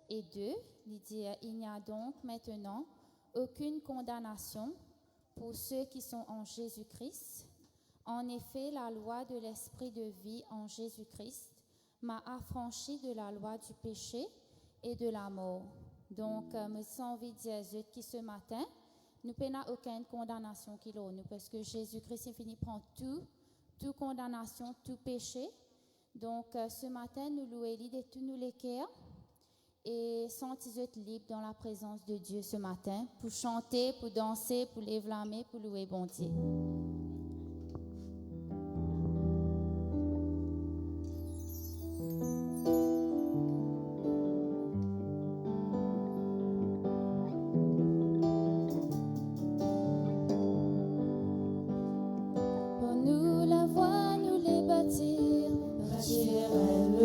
et 2, il dit « Il n'y a donc maintenant aucune condamnation pour ceux qui sont en Jésus-Christ. En effet, la loi de l'esprit de vie en Jésus-Christ m'a affranchi de la loi du péché et de la mort. » Donc, me sens envie de dire que ce matin, nous n'avons aucune condamnation qui nous, parce que Jésus-Christ est fini prendre toute condamnation, tout péché. Donc, ce matin, nous louons de tous nous les cœurs et sentez-vous libres dans la présence de Dieu ce matin pour chanter, pour danser, pour lever la main, pour louer bon Dieu.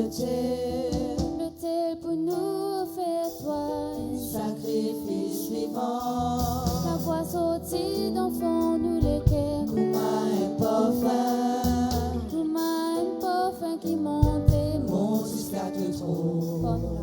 Le tel pour nous faire toi un sacrifice vivant. La voix sortie d'enfant nous les cœurs. Comme un parfum qui monte et monte jusqu'à te trône.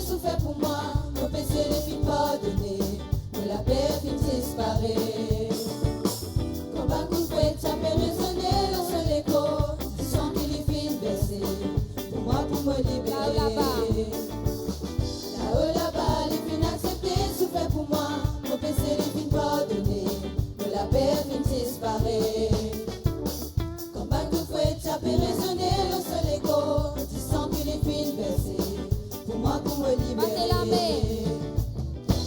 Souffert pour moi, nos péchés les fit pardonner. la paix fin disparaît. Comme un coup de fouet, ça fait résonner dans son écho. Tu sens qu'il est fin baissé, pour moi, pour me libérer. Là-haut, là-bas, les fins acceptées, souffert pour moi. Mon péché, les fins pardonnées, que la paix fin disparaît. Comme un coup de fouet, ça fait résonner dans son écho. Tu sens qu'il est fin baissé, pour moi, pour me libérer.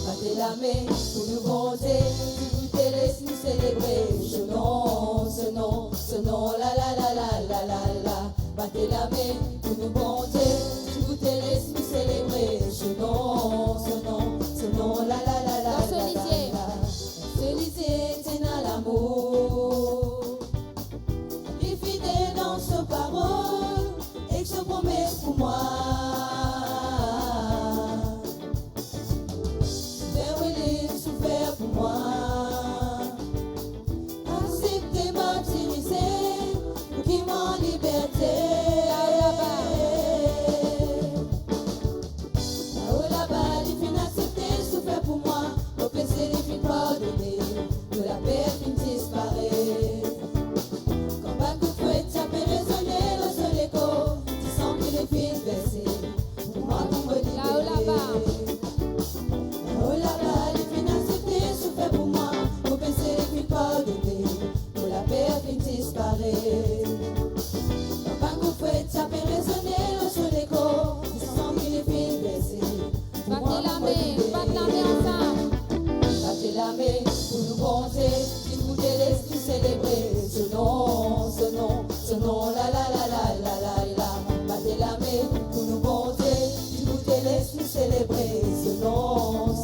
Battez la main pour nous bonté, écoutez, laisse-nous célébrer ce nom, la la la la la la la. Battez la main pour nous bonté, écoutez, laisse-nous célébrer ce nom, la la la la la la la. Celui-ci c'est dans l'amour, il est fidèle dans ses paroles et ses promesses pour moi. Pour moi, acceptez martyriser pour qu'il m'en liberté. Là-haut, là-bas, les fins acceptées, souffert pour moi, au péché, les fins pardonnées, que la paix fin disparaît. Comme un coup de fouet, ça fait résonner dans son écho, tu sens qu'il est fin baissé, pour moi, pour me libérer. Là-haut, là-bas. Là-haut, là-bas, les fins acceptées, souffert pour moi, au péché, les fins pardonnées, que la paix fin disparaît. Comme un coup de fouet, ça fait résonner dans son écho, tu sens qu'il est fin baissé, pour moi, pour me libérer. Battez la main pour nous bonté, écoutez, laisse-nous célébrer ce nom, la la la la la la la. Battez la main pour nous bonté, écoutez, laisse-nous célébrer ce nom,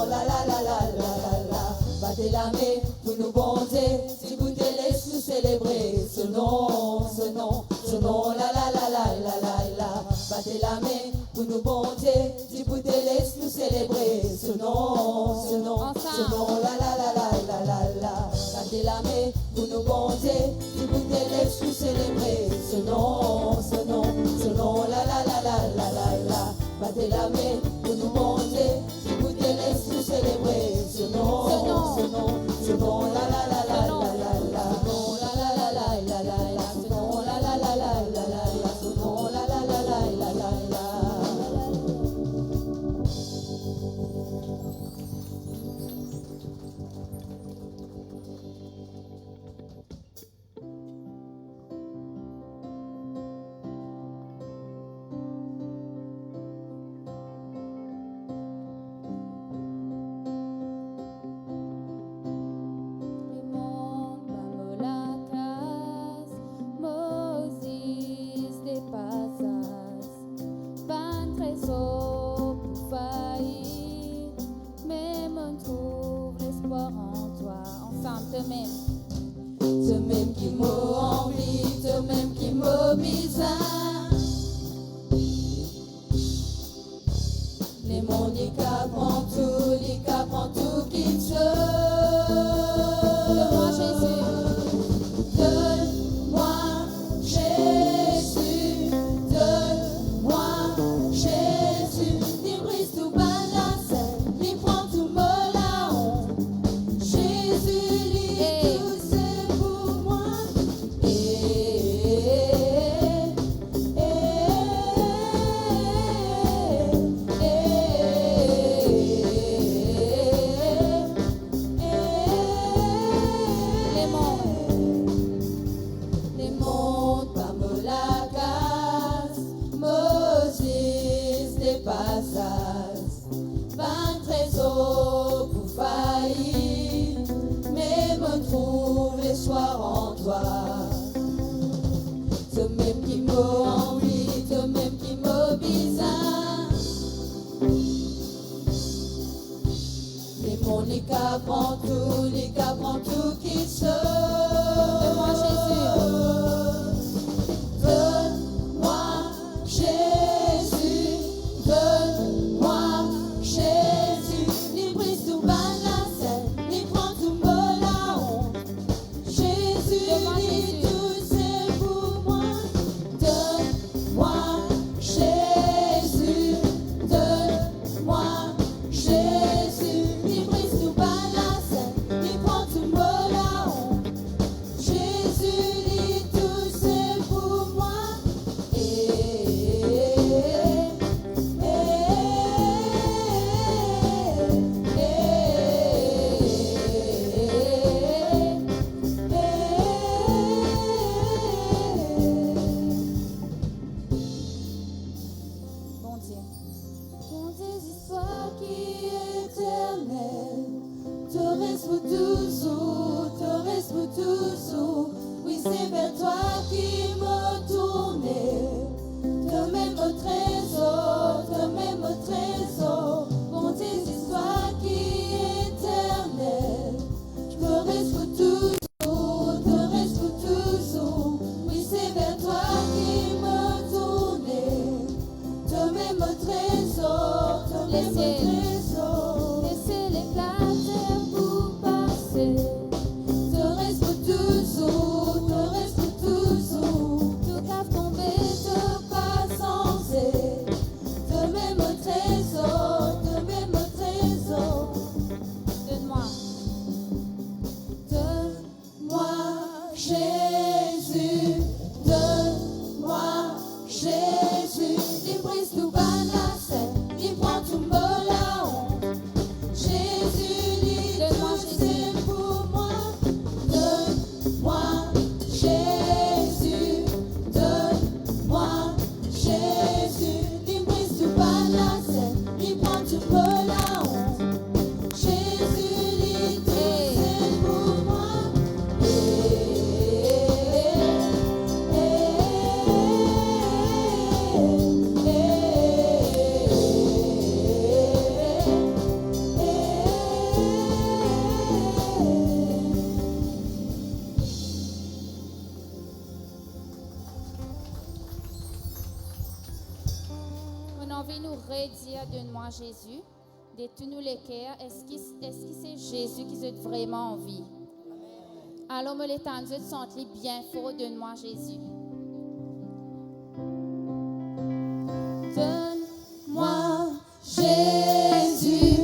la la la la la la la. Battez la main pour nous bonté, écoutez, laisse-nous célébrer ce nom, la la la la la la la. Battez la main pour nous bonté, écoutez, laisse-nous célébrer ce nom, la la la la la la la. Battez la main pour nous bonté, écoutez, laisse-nous célébrer ce nom, la la la la la la la. Battez la main pour nous bonté, écoutez, laisse-nous célébrer ce nom, la la la la la la la. La la la la la la la, ce nom, la la la la la la la, ce nom, la la la la la la la. Toi-même qui m'envie, toi-même qui m'obéis. Les mondes, ils prend tout qu'il se. Donne-moi Jésus. Donne-moi Jésus. Donne-moi Jésus. Il brise tout bas la scène, il prend tout me la honte. Jésus, tout c'est pour moi. Les mondes, pas me la casse. Moses dépasse. Van trésor pour faillir, mais me trouve les soirs en toi. Toi-même qui m'envie, toi-même qui m'obéis. Les mondes, les cas prend tout qui se. Donne-moi Jésus. Donne-moi Jésus. Donne-moi Jésus. Il brise tout bas la scène, il prend tout me la honte. Jésus, tout c'est pour moi. Donne-moi Jésus. Donne-moi Jésus. Il cœur, donne-moi Jésus. De tous nous les cœurs, est-ce que c'est Jésus qui est vraiment en vie? Alors, me l'étendue de son lit bien fort, donne-moi Jésus. Donne-moi Jésus,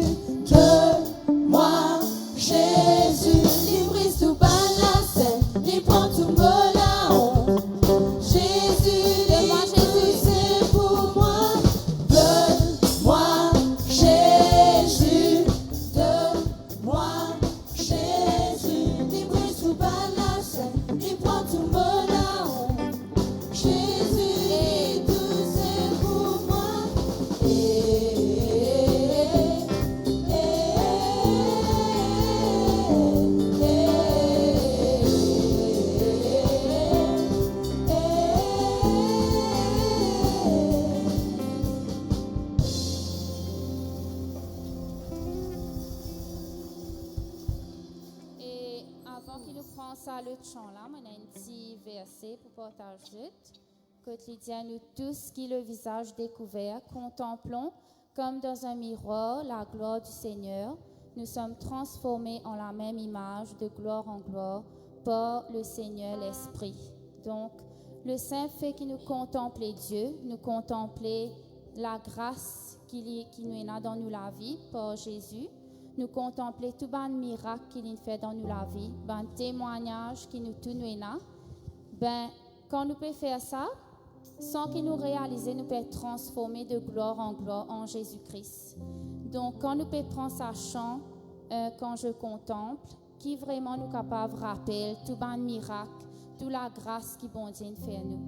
que moi Jésus, il brise tout par la scène, il prend tout me la honte. Jésus, donne-moi Jésus, c'est pour moi. Donne-moi Jésus, donne-moi Jésus, il brise tout par la scène, il prend tout me la honte. Jésus, tout c'est pour moi. Et avant qu'il nous prenne ça, le chant là, on a un petit verset pour partager. Quotidien, nous tous qui le visage découvert, contemplons comme dans un miroir la gloire du Seigneur. Nous sommes transformés en la même image de gloire en gloire par le Seigneur l'Esprit. Donc, le saint fait que nous contempler Dieu, nous contempler la grâce qui nous a dans nous la vie par Jésus. Nous contempler tout le miracle qu'il fait dans nous la vie, ben témoignage qui nous tout nous a. Ben, quand nous pouvons faire ça, sans qu'il nous réalise, nous pouvons être transformés de gloire en Jésus-Christ. Donc, quand nous pouvons prendre ça chant, quand je contemple, qui vraiment nous capable de rappeler tout le miracle, toute la grâce qui bon Dieu fait à nous.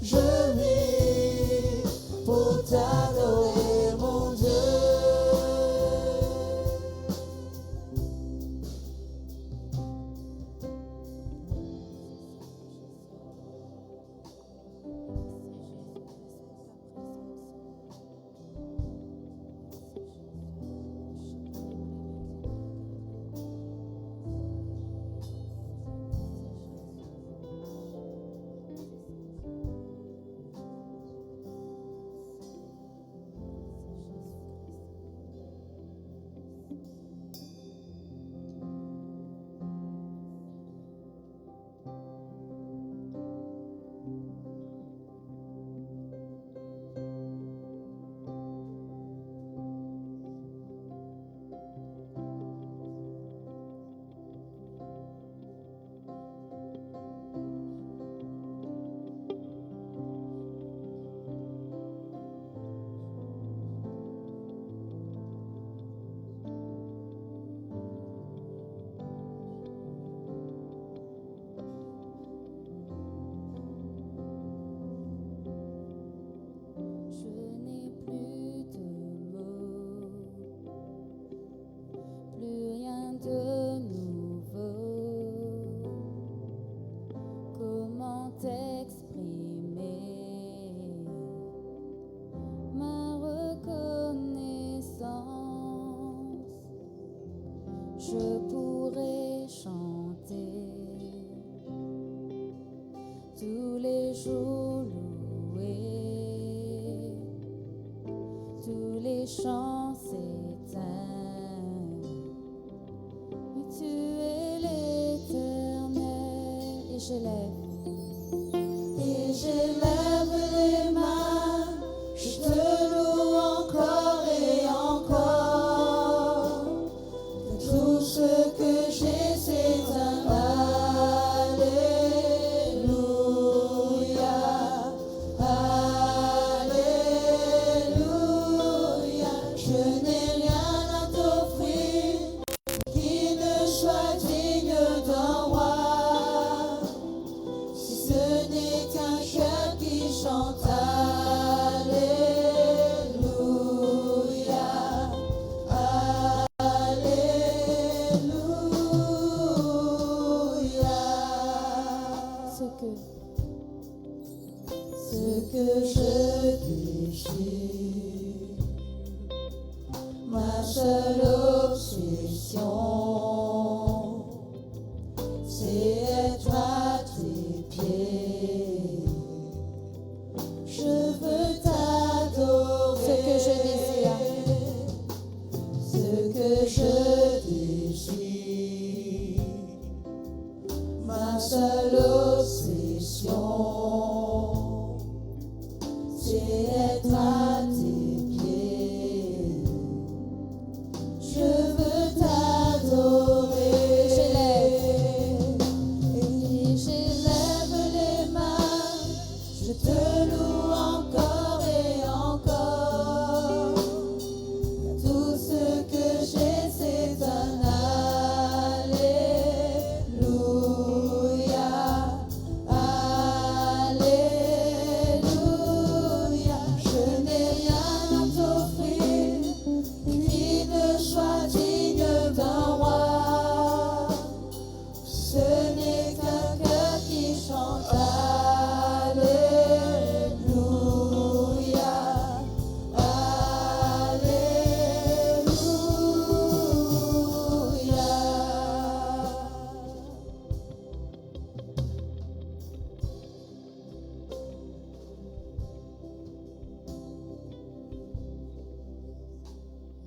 je vis pour t'adorer, mon Dieu. Je n'ai plus de mots, plus rien de nouveau. Comment t'exprimer ma reconnaissance? Je pourrais chanter tous les jours, louer tous les chants s'éteignent, mais tu es l'Éternel. Et j'élève les mains, je te loue encore et encore. Tout ce que j'ai, c'est un Alléluia, Alléluia. Je n'ai rien à t'offrir qui ne soit digne d'un roi, si ce n'est qu'un cœur qui chante Alléluia, Alléluia. Ce que je désire, ma seule obsession, c'est être à tes pieds. Je veux t'adorer. Ce que je désire, ce que je désire, ma seule obsession, c'est être à tes pieds. Je veux t'adorer. J'élève les mains, je te loue encore et encore. Tout ce que j'ai, c'est un Alléluia, Alléluia. Je n'ai rien à t'offrir qui ne soit digne d'un roi. Ce n'est qu'un cœur qui chante Alléluia,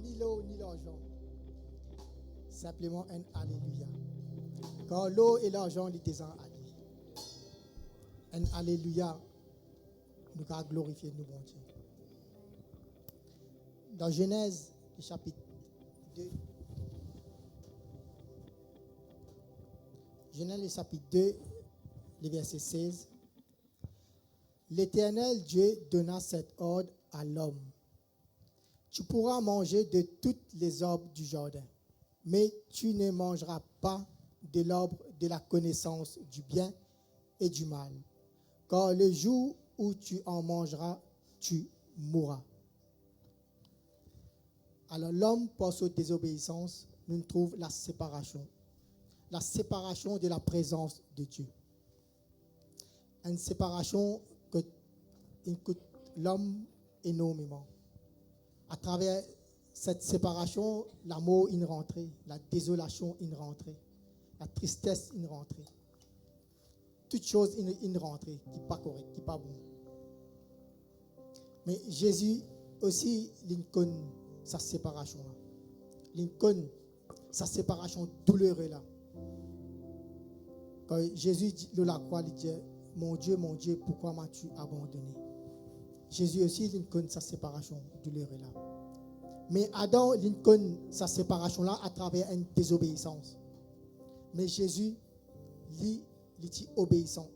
Ni l'eau ni l'argent, simplement un Alléluia. Car l'eau et l'argent étaient en alliés. Un Alléluia, nous allons glorifier nous, bon Dieu. Dans Genèse, le chapitre 2, Genèse, le chapitre 2, le verset 16. L'Éternel Dieu donna cet ordre à l'homme. Tu pourras manger de toutes les arbres du jardin, mais tu ne mangeras pas de l'arbre de la connaissance du bien et du mal. Car le jour où tu en mangeras, tu mourras. Alors l'homme, par sa désobéissance, nous trouve la séparation de la présence de Dieu. Une séparation qui coûte l'homme énormément. À travers cette séparation, l'amour est rentré, la désolation est rentrée, la tristesse est rentrée. Toute chose est rentrée, qui n'est pas correcte, qui n'est pas bon. Mais Jésus aussi, il connaît sa séparation-là. Il connaît sa séparation douloureuse-là. Quand Jésus dit de la croix, il dit, mon Dieu, pourquoi m'as-tu abandonné? Jésus aussi, il connaît sa séparation douloureuse-là. Mais Adam, il connaît sa séparation-là à travers une désobéissance. Mais Jésus, lui, il est obéissant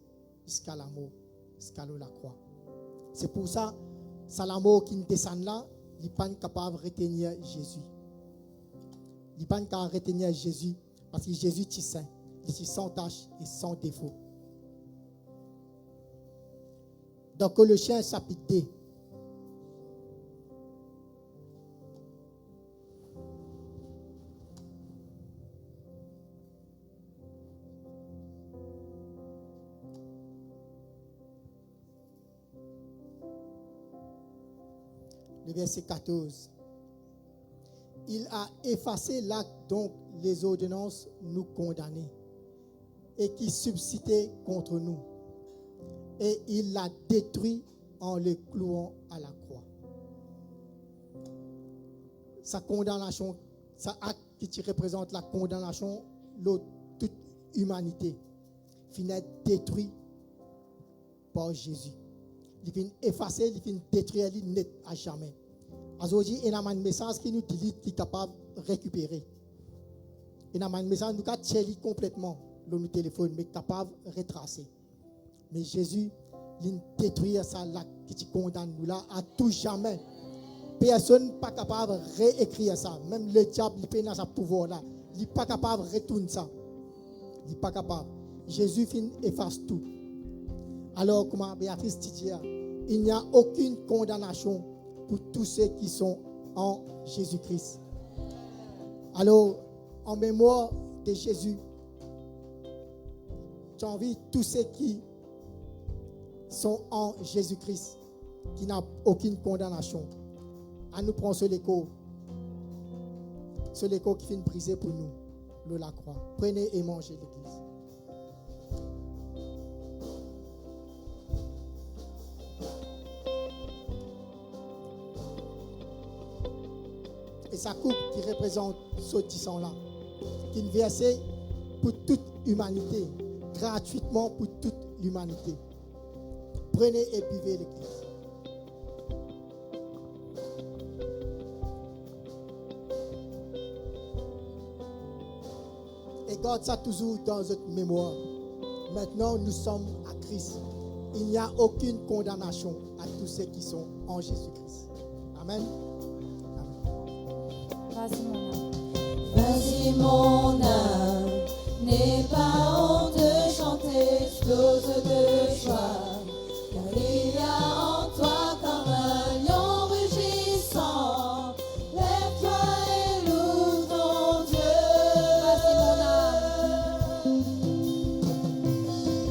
jusqu'à la mort, jusqu'à la croix. C'est pour ça, c'est l'amour qui descend là, il n'est pas capable de retenir Jésus. Il n'est pas capable de retenir Jésus parce que Jésus est saint, il est sans tache et sans défaut. Dans Colossiens chapitre 2, le verset 14. Il a effacé l'acte dont les ordonnances nous condamnaient et qui subsistait contre nous. Et il l'a détruit en le clouant à la croix. Sa condamnation, sa acte qui représente la condamnation de toute humanité, finit détruit par Jésus. Il vient effacer, il vient détruire, il net à jamais. Aujourd'hui, il y a un message qui nous dit qui est capable de récupérer. Il y a un message qui nous dit complètement dans nos téléphones, mais capable de retracer. Mais Jésus, il détruit ça là, qui condamne nous là à tout jamais. Personne n'est pas capable de réécrire ça. Même le diable, il n'a pas ce pouvoir là. Il n'est pas capable de retourner ça. Il n'est pas capable. Jésus efface tout. Alors, comme Béatrice dit, il n'y a aucune condamnation pour tous ceux qui sont en Jésus-Christ. Alors, en mémoire de Jésus, j'ai envie tous ceux qui sont en Jésus-Christ, qui n'ont aucune condamnation, à nous prendre sur l'écho qui finit brisé pour nous, le la croix. Prenez et mangez l'église. Et sa coupe qui représente ce tisson-là, qui est versé pour toute humanité, gratuitement pour toute l'humanité. Prenez et buvez l'église. Et garde ça toujours dans notre mémoire. Maintenant, nous sommes à Christ. Il n'y a aucune condamnation à tous ceux qui sont en Jésus-Christ. Amen. Vas-y, mon âme. Vas-y mon âme, n'aie pas honte de chanter, explose de joie, car il y a en toi comme un lion rugissant. Lève-toi et loue ton Dieu.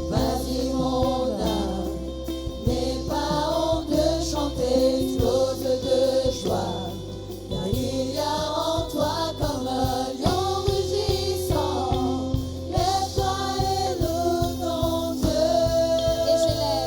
Vas-y mon âme, n'aie pas honte de chanter, explose de joie. Car il y a en toi comme un lion rugissant. Lève-toi et loue ton Dieu. Et je lève.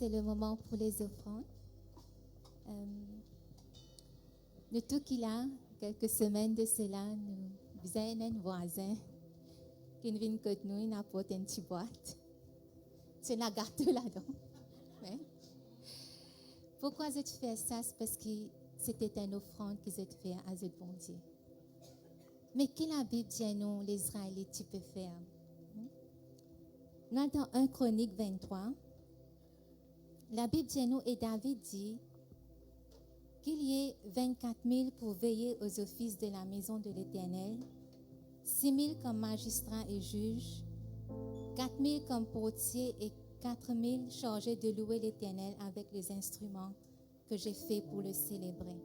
c'est le moment pour les offrandes. Le tout qu'il a, quelques semaines de cela, nous avons un voisin qui vient que nous, il apporte une petite boîte. C'est la gâteau là-dedans. Ouais. Pourquoi je fais ça? C'est parce que c'était une offrande que je fais à ce bon Dieu. Mais quelle la Bible dit nous, les Israélites, tu peux faire? Nous, dans 1 Chronique 23, la Bible dit nous, et David dit qu'il y ait 24 000 pour veiller aux offices de la maison de l'Éternel, 6 000 comme magistrats et juges, 4 000 comme portiers et 4 000 chargés de louer l'Éternel avec les instruments que j'ai faits pour le célébrer.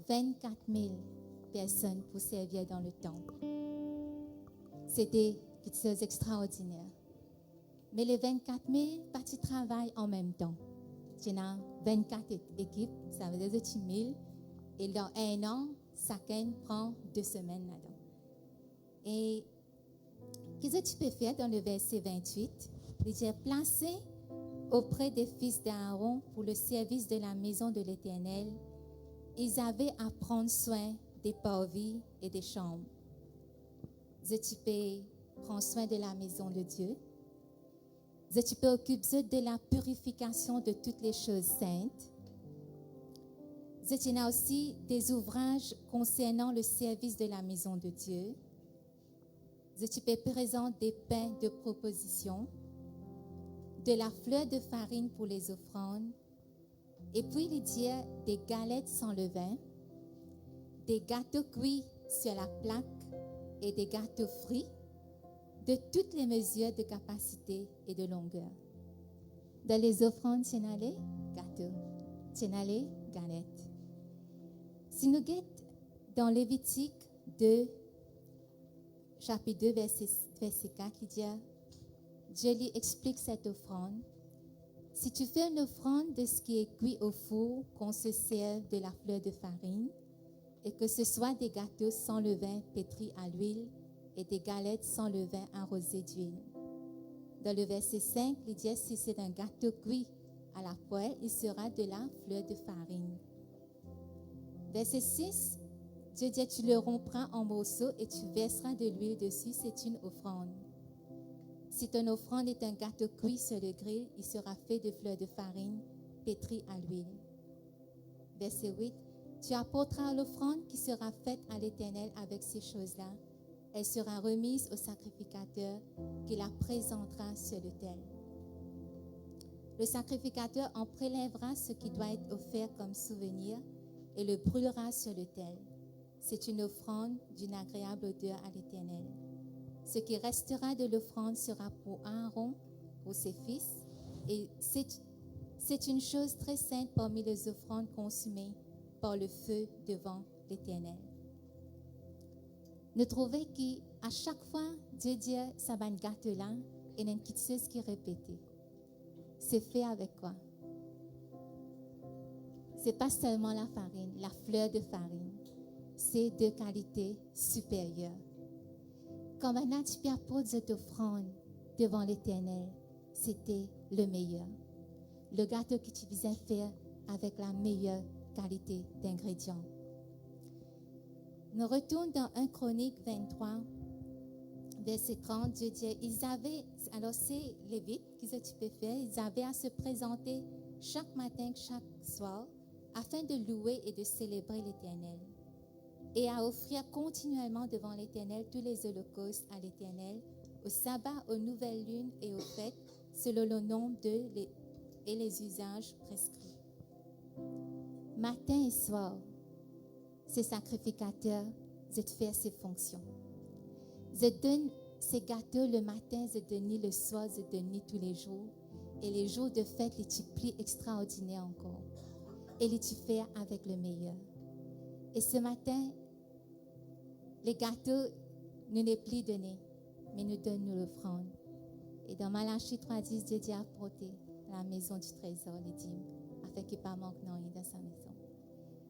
24 000 personnes pour servir dans le temple. C'était quelque chose d'extraordinaire. Mais les 24 000 partis travaillent en même temps. Il y a 24 équipes, ça veut dire 10 000. Et dans un an, chacun prend 2 semaines là-dedans. Et qu'est-ce que tu peux faire dans le verset 28? Il dit placer auprès des fils d'Aaron pour le service de la maison de l'Éternel. Ils avaient à prendre soin des parvis et des chambres. Tu peux prendre soin de la maison de Dieu. Tu peux occuper de la purification de toutes les choses saintes. Il y a aussi des ouvrages concernant le service de la maison de Dieu. Tu peux présenter des pains de proposition, de la fleur de farine pour les offrandes, et puis il dit des galettes sans levain, des gâteaux cuits sur la plaque et des gâteaux frits, de toutes les mesures de capacité et de longueur. Dans les offrandes, c'est allé gâteau, c'est allé galette. Si nous guettons dans Lévitique 2, chapitre 2, verset 4, il dit, Dieu lui explique cette offrande. Si tu fais une offrande de ce qui est cuit au four, qu'on se serve de la fleur de farine, et que ce soit des gâteaux sans levain pétris à l'huile, et des galettes sans levain arrosées d'huile. Dans le verset 5, il dit, si c'est un gâteau cuit à la poêle, il sera de la fleur de farine. Verset 6, Dieu dit, tu le rompras en morceaux et tu verseras de l'huile dessus, c'est une offrande. Si ton offrande est un gâteau cuit sur le grill, il sera fait de fleurs de farine pétries à l'huile. Verset 8, tu apporteras l'offrande qui sera faite à l'Éternel avec ces choses-là. Elle sera remise au sacrificateur qui la présentera sur l'autel. Le sacrificateur en prélèvera ce qui doit être offert comme souvenir et le brûlera sur l'autel. C'est une offrande d'une agréable odeur à l'Éternel. Ce qui restera de l'offrande sera pour Aaron, pour ses fils, et c'est une chose très sainte parmi les offrandes consumées par le feu devant l'Éternel. Nous trouvons qu'à chaque fois, Dieu dit, ça va une gâteau là, et il y a une petite chose qui est répétée. C'est fait avec quoi? C'est pas seulement la farine, la fleur de farine. C'est de qualité supérieure. Quand maintenant tu peux apporter cette offrande devant l'Éternel, c'était le meilleur. Le gâteau que tu visais faire avec la meilleure qualité d'ingrédients. Nous retournons dans 1 Chronique 23, verset 30. Dieu dit, alors c'est Lévite, qu'est-ce que tu peux faire? Ils avaient à se présenter chaque matin, chaque soir, afin de louer et de célébrer l'Éternel. Et à offrir continuellement devant l'Éternel tous les holocaustes à l'Éternel, au sabbat, aux nouvelles lunes et aux fêtes, selon le nombre et les usages prescrits. Matin et soir, ces sacrificateurs, je fais ces fonctions. Je donne ces gâteaux le matin, je donne le soir, je donne tous les jours. Et les jours de fête, les tu plies extraordinaires encore. Et les tu fais avec le meilleur. Et ce matin, les gâteaux, nous ne plus donnés, mais nous donnons l'offrande. Et dans Malachie 3:10, Dieu dit apporter à la maison du trésor les dîmes, afin qu'il n'y ait pas manque non rien dans sa maison.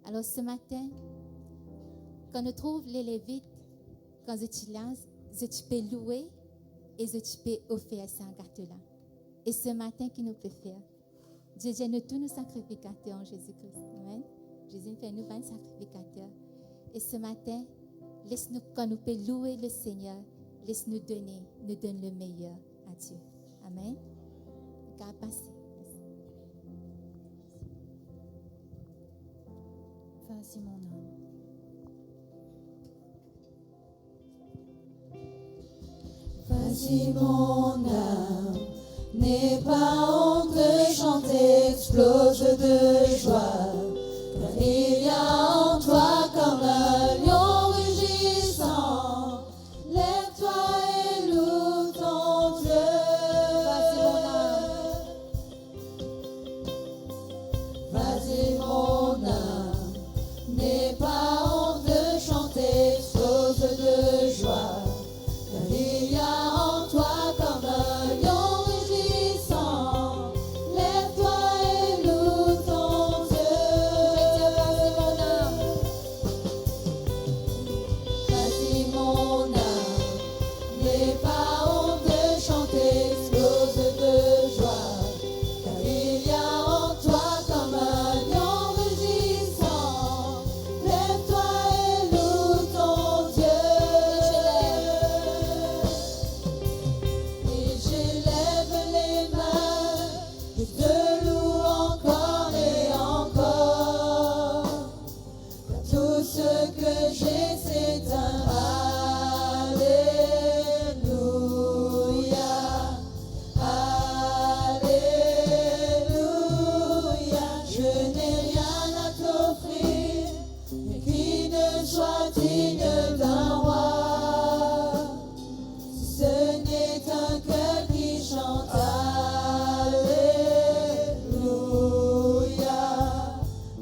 Alors ce matin, quand nous trouvons les Lévites, quand je peux louer et je peux offrir ce gâteau-là. Et ce matin, qui nous peut faire? Dieu dit, nous tous nous sacrificateurs en Jésus-Christ. Amen. Jésus fait nous 20 sacrificateurs. Et ce matin, laisse-nous, quand nous pouvons louer le Seigneur, laisse-nous donner, nous donne le meilleur à Dieu. Amen. Car passer. Vas-y, mon âme. Vas-y mon âme, n'aie pas honte de chanter, explose de joie, car il y a en toi comme un lion rugissant. Lève-toi et loue ton Dieu. Vas-y mon âme, n'aie pas honte de chanter, explose de joie. Il y a en toi comme un lion rugissant. Lève-toi et loue ton Dieu. Vas-y mon âme. Vas-y mon âme. N'aie pas honte de chanter, explose de joie. Car il y a en toi comme un lion rugissant. Lève-toi et loue ton Dieu. Et j'élève les mains, je te loue encore et encore. Car tout ce que j'ai, c'est un Alléluia. Alléluia. Je n'ai rien à t'offrir, mais qui ne soit digne d'un roi. Ce n'est qu'un cœur qui chante Alléluia,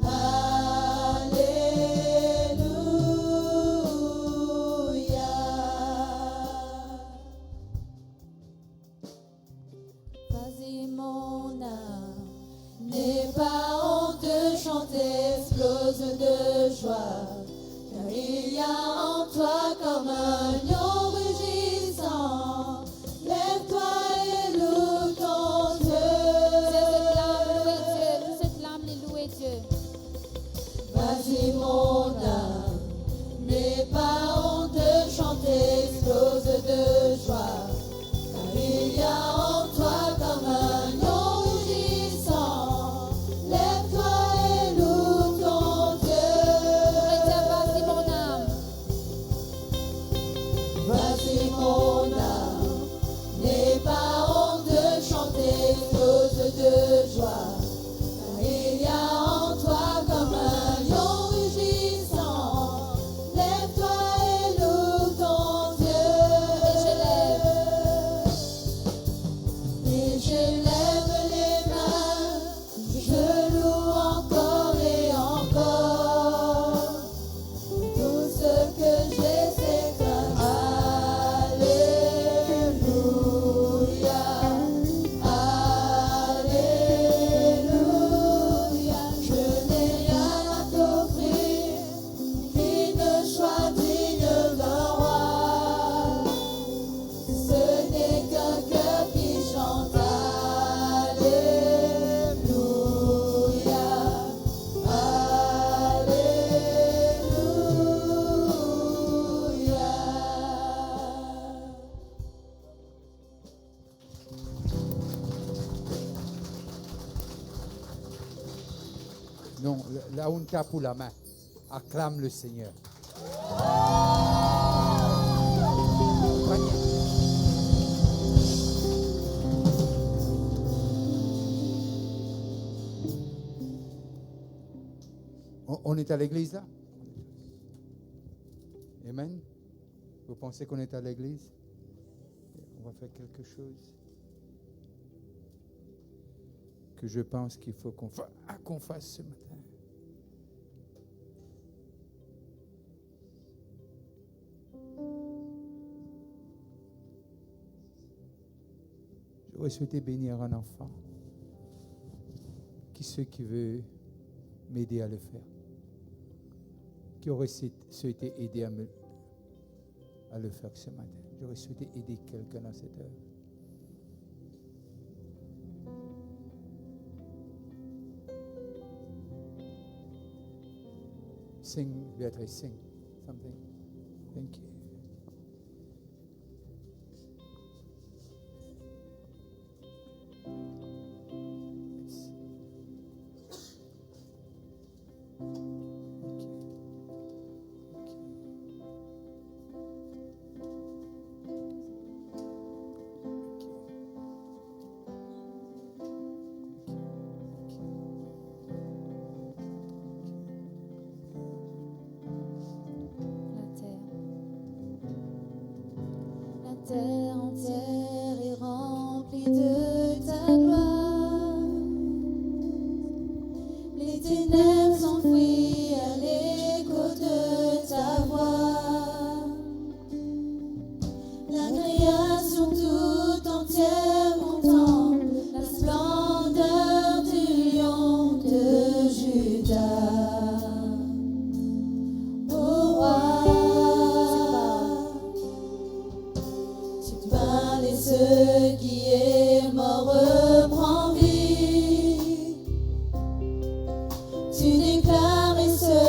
Alléluia. Vas-y mon âme, n'aie pas honte de chanter, explose de joie, car il y a en toi comme un lion rugissant. Lève-toi et loue ton Toute cette lame, louez Dieu. Vas-y mon âme, n'aie pas honte de chanter, explose de joie, car il y a en toi comme un lion rugissant. Lève-toi et loue ton Vas-y, mon âme. Vas-y mon âme, n'aie pas honte de chanter, explose de joie, car il y a en toi comme un lion rugissant. Lève-toi et loue ton Dieu. Et j'élève les mains, je loue encore et encore. Tout ce que j'ai, c'est un Alléluia, Alléluia. Je n'ai rien à t'offrir qui ne soit digne d'un roi. Ce n'est qu'un cœur qui chante Alléluia, Alléluia. Non, la unta pour la main. Acclame le Seigneur. On est à l'église là? Amen. Vous pensez qu'on est à l'église? On va faire quelque chose que je pense qu'il faut qu'on fasse ce matin. J'aurais souhaité bénir un enfant. Qui ceux qui veut m'aider à le faire? Qui aurait souhaité aider à le faire ce matin? J'aurais souhaité aider quelqu'un dans cette heure. Sing, Beatrice, sing something. Thank you. Yes. Thank you. La terre entière est remplie de ta gloire. Les ténèbres s'enfuient à l'écho de ta voix. La création tout entière contemple la splendeur du lion de Juda. Ô roi, tu parles et ce qui est mort reprend vie. Tu déclares et ce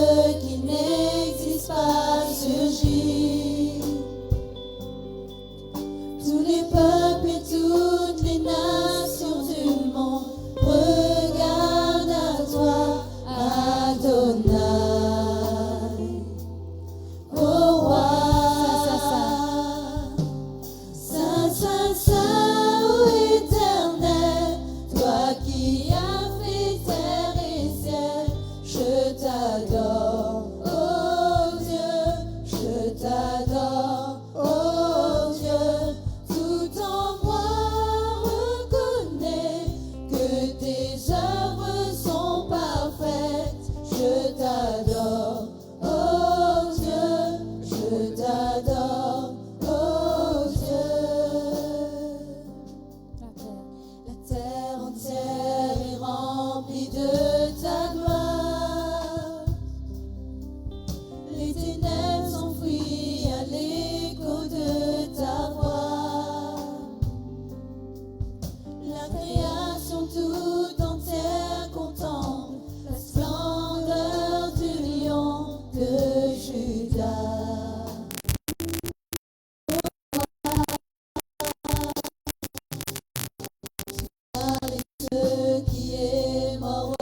qui n'existe pas surgit. Tous les peuples et toutes les nations du monde regardent à toi, Adonai. Ô roi, Saint, Saint, Saint, ô éternel, toi qui as fait terre et ciel, je t'adore, ô Dieu, je t'adore, ô Dieu, tout en moi reconnaît que tes œuvres sont parfaites, je t'adore, ô Dieu, je t'adore, ô Dieu. La terre entière est remplie de ta gloire. Les ténèbres s'enfuient à l'écho de ta voix. La création tout entière contemple la splendeur du lion de Juda. Ce qui est mort,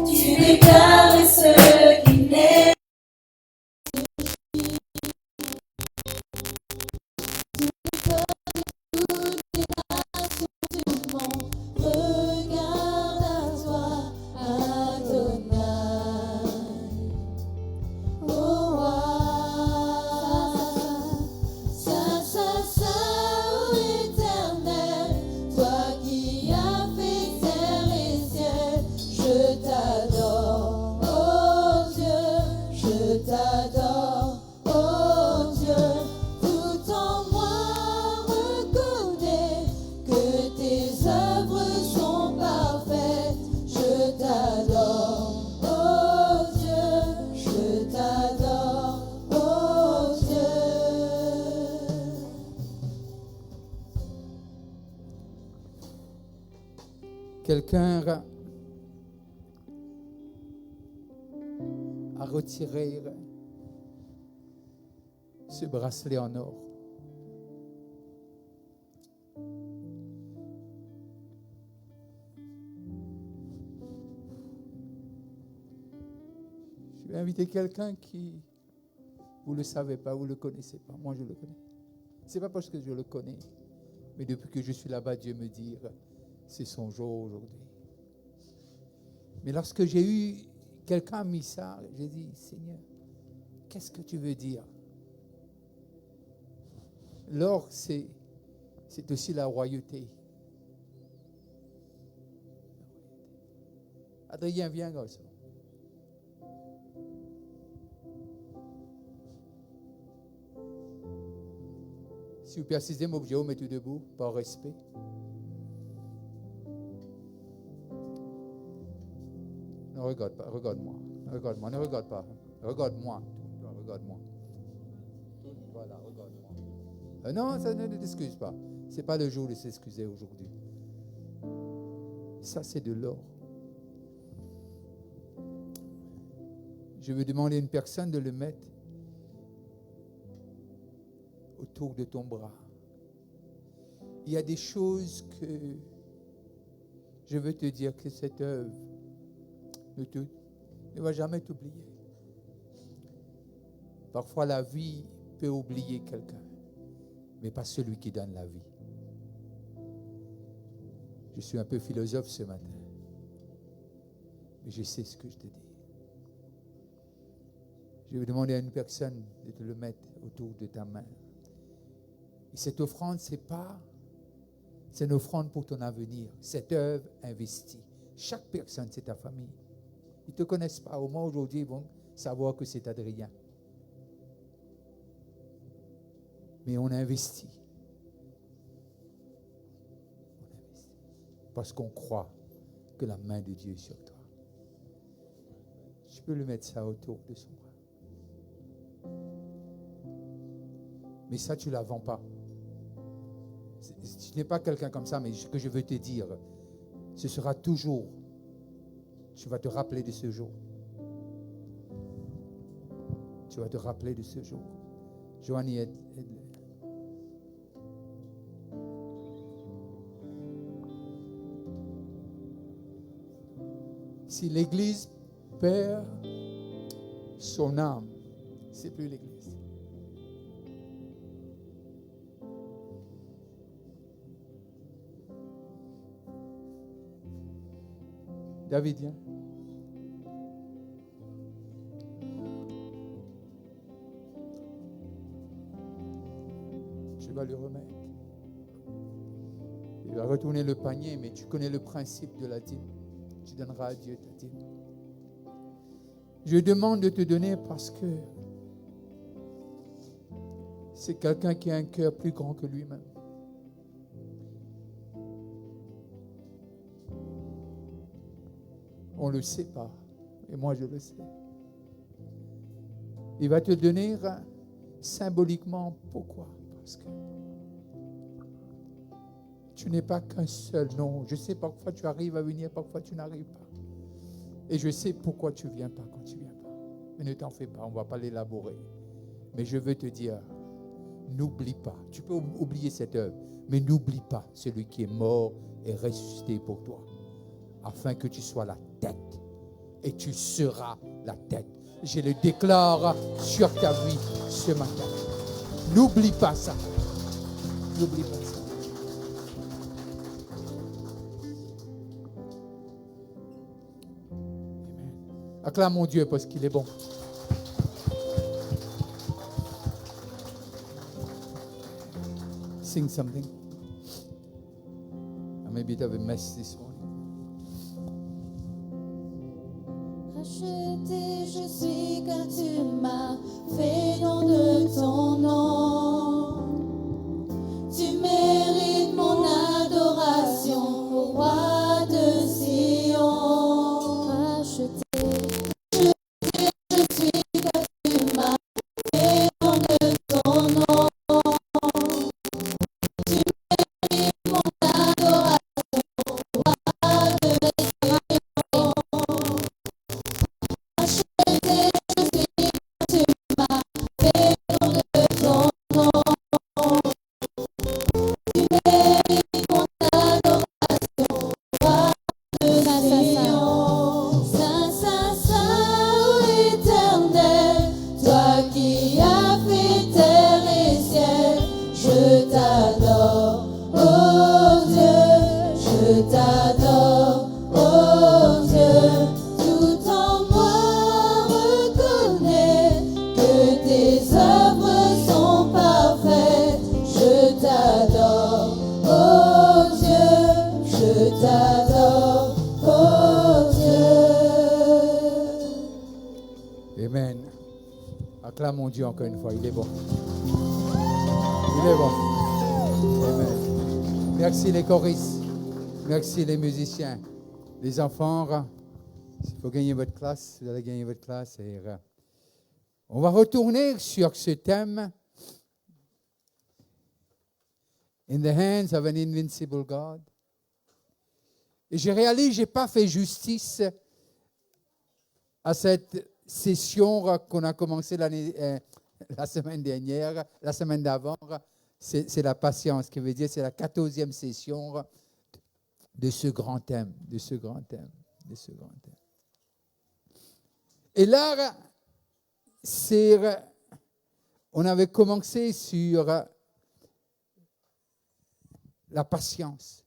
tu déclares ce qui n'est. Toutes les nations du monde regardent à toi, Adonai. Ô roi, Saint, Saint, Saint, ô éternel, toi qui as fait terre et ciel, je t'adore, ô Dieu, je t'adore, ô Dieu, tout en moi reconnaît que tes œuvres sont parfaites, je t'adore, ô Dieu, je t'adore, ô Dieu. Quelqu'un a retiré ce bracelet en or. Je vais inviter quelqu'un qui, vous ne le savez pas, vous ne le connaissez pas. Moi, je le connais. Ce n'est pas parce que je le connais, mais depuis que je suis là-bas, Dieu me dit, c'est son jour aujourd'hui. Mais lorsque j'ai eu, quelqu'un a mis ça, j'ai dit, Seigneur, qu'est-ce que tu veux dire? L'or, c'est aussi la royauté. Adrien, viens, garçon. Si vous persistez, mon objet, mettez debout, par respect. Ne regarde pas, regarde-moi. Regarde-moi, ne regarde pas. Regarde-moi. Regarde-moi. Voilà, regarde-moi. Non, ça ne t'excuse pas. Ce n'est pas le jour de s'excuser aujourd'hui. Ça, c'est de l'or. Je vais demander à une personne de le mettre autour de ton bras. Il y a des choses que je veux te dire que cette œuvre ne va jamais t'oublier. Parfois, la vie peut oublier quelqu'un, mais pas celui qui donne la vie. Je suis un peu philosophe ce matin, mais je sais ce que je te dis. Je vais demander à une personne de te le mettre autour de ta main. Et cette offrande, c'est une offrande pour ton avenir. Cette œuvre investie. Chaque personne, c'est ta famille. Ils ne te connaissent pas. Au moins aujourd'hui, ils vont savoir que c'est Adrien. Mais on investit. Parce qu'on croit que la main de Dieu est sur toi. Je peux le mettre ça autour de son bras. Mais ça, tu ne la vends pas. Tu n'es pas quelqu'un comme ça, mais ce que je veux te dire, ce sera toujours, tu vas te rappeler de ce jour. Tu vas te rappeler de ce jour. Joanie, aide-le. Si l'Église perd son âme, c'est plus l'Église. David, viens. Tu vas lui remettre. Il va retourner le panier, mais tu connais le principe de la dîme. Tu donneras à Dieu ta dîme. Je demande de te donner parce que c'est quelqu'un qui a un cœur plus grand que lui-même. On ne le sait pas, et moi je le sais. Il va te donner symboliquement. Pourquoi? Parce que tu n'es pas qu'un seul. Non, je sais parfois tu arrives à venir, parfois tu n'arrives pas. Et je sais pourquoi tu ne viens pas quand tu ne viens pas. Mais ne t'en fais pas, on ne va pas l'élaborer. Mais je veux te dire, n'oublie pas. Tu peux oublier cette œuvre, mais n'oublie pas celui qui est mort et ressuscité pour toi. Afin que tu sois la tête. Et tu seras la tête. Je le déclare sur ta vie ce matin. N'oublie pas ça. N'oublie pas ça. Amen. Acclamons Dieu parce qu'il est bon. Sing something. Maybe you have a mess this morning. Racheté, je suis car tu m'as fait don de ton nom. Tu mérites mon adoration, ô roi de Sion. Racheté, je suis car tu m'as fait don de ton nom. Tu mérites mon adoration, roi de Sion. Amen. Acclamons Dieu encore une fois. Il est bon. Il est bon. Amen. Merci les choristes. Merci les musiciens. Les enfants, il faut gagner votre classe. Vous allez gagner votre classe. Et on va retourner sur ce thème. In the hands of an invincible God. Et je réalise que je n'ai pas fait justice à cette session qu'on a commencé la semaine dernière, la semaine d'avant, c'est la patience, qui veut dire c'est la 14e session de ce grand thème, Et là, on avait commencé sur la patience.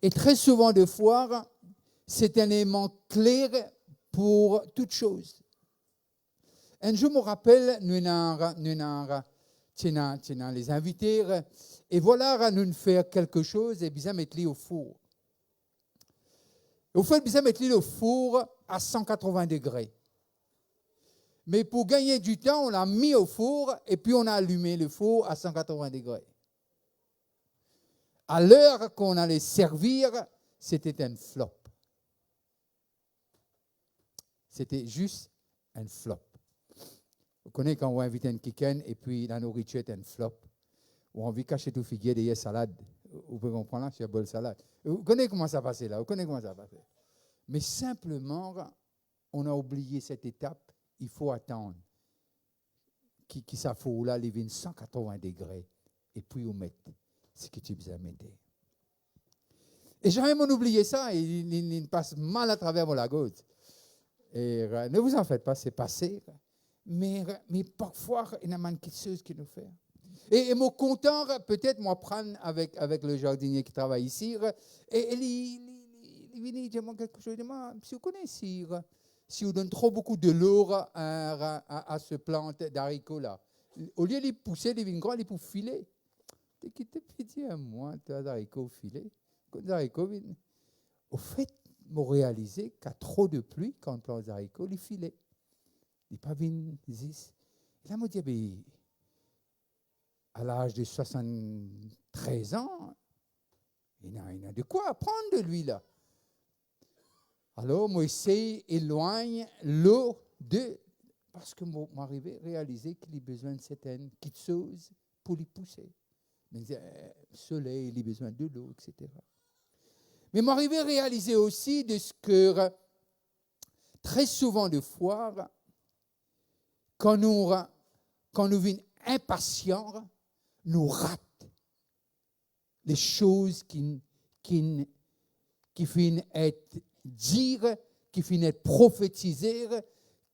Et très souvent de fois, c'est un élément clé pour toute chose. Un jour, je me rappelle, nous avons les invités, et voilà, nous faire quelque chose, et bien mettre au four. Au fait, bien mettre au four à 180 degrés. Mais pour gagner du temps, on l'a mis au four, et puis on a allumé le four à 180 degrés. À l'heure qu'on allait servir, c'était un flop. C'était juste un flop. Vous connaissez quand on invite un kicken et puis la nourriture est un flop. Ou on vit cacher tout figuier derrière salade. Vous pouvez comprendre là, c'est un bol salade. Vous connaissez comment ça passe là. Mais simplement, on a oublié cette étape. Il faut attendre. Qui ça faut là, les vins 180 degrés. Et puis on met ce que tu as mettre. Et jamais on oublié ça. Et il passe mal à travers mon lagote. Et ne vous en faites pas, c'est passé. Mais parfois, il y a quelque chose qui nous fait. Et mon content, peut-être, moi, prendre avec le jardinier qui travaille ici, et il dit quelque chose. Si vous connaissez, si vous donnez trop beaucoup de l'eau à ce plante d'haricots là, au lieu de pousser les vignes grands, il faut filer. Tu qui te dit à moi, tu as des haricots filés. Au fait, je réalisé qu'à trop de pluie, quand on plante des haricots, il filait. Il n'est pas venu. Là, je me dis, à l'âge de 73 ans, il a de quoi apprendre de lui, là. Alors, moi, j'essaie éloigne l'eau de... Parce que moi, j'arrivais à réaliser qu'il a besoin de certaines petites choses pour les pousser. Mais le soleil, il a besoin de l'eau, etc. Mais moi, j'arrivais à réaliser aussi de ce que, très souvent de fois, quand nous sommes impatients, nous ratons les choses qui finissent être dire, qui finissent être prophétisées,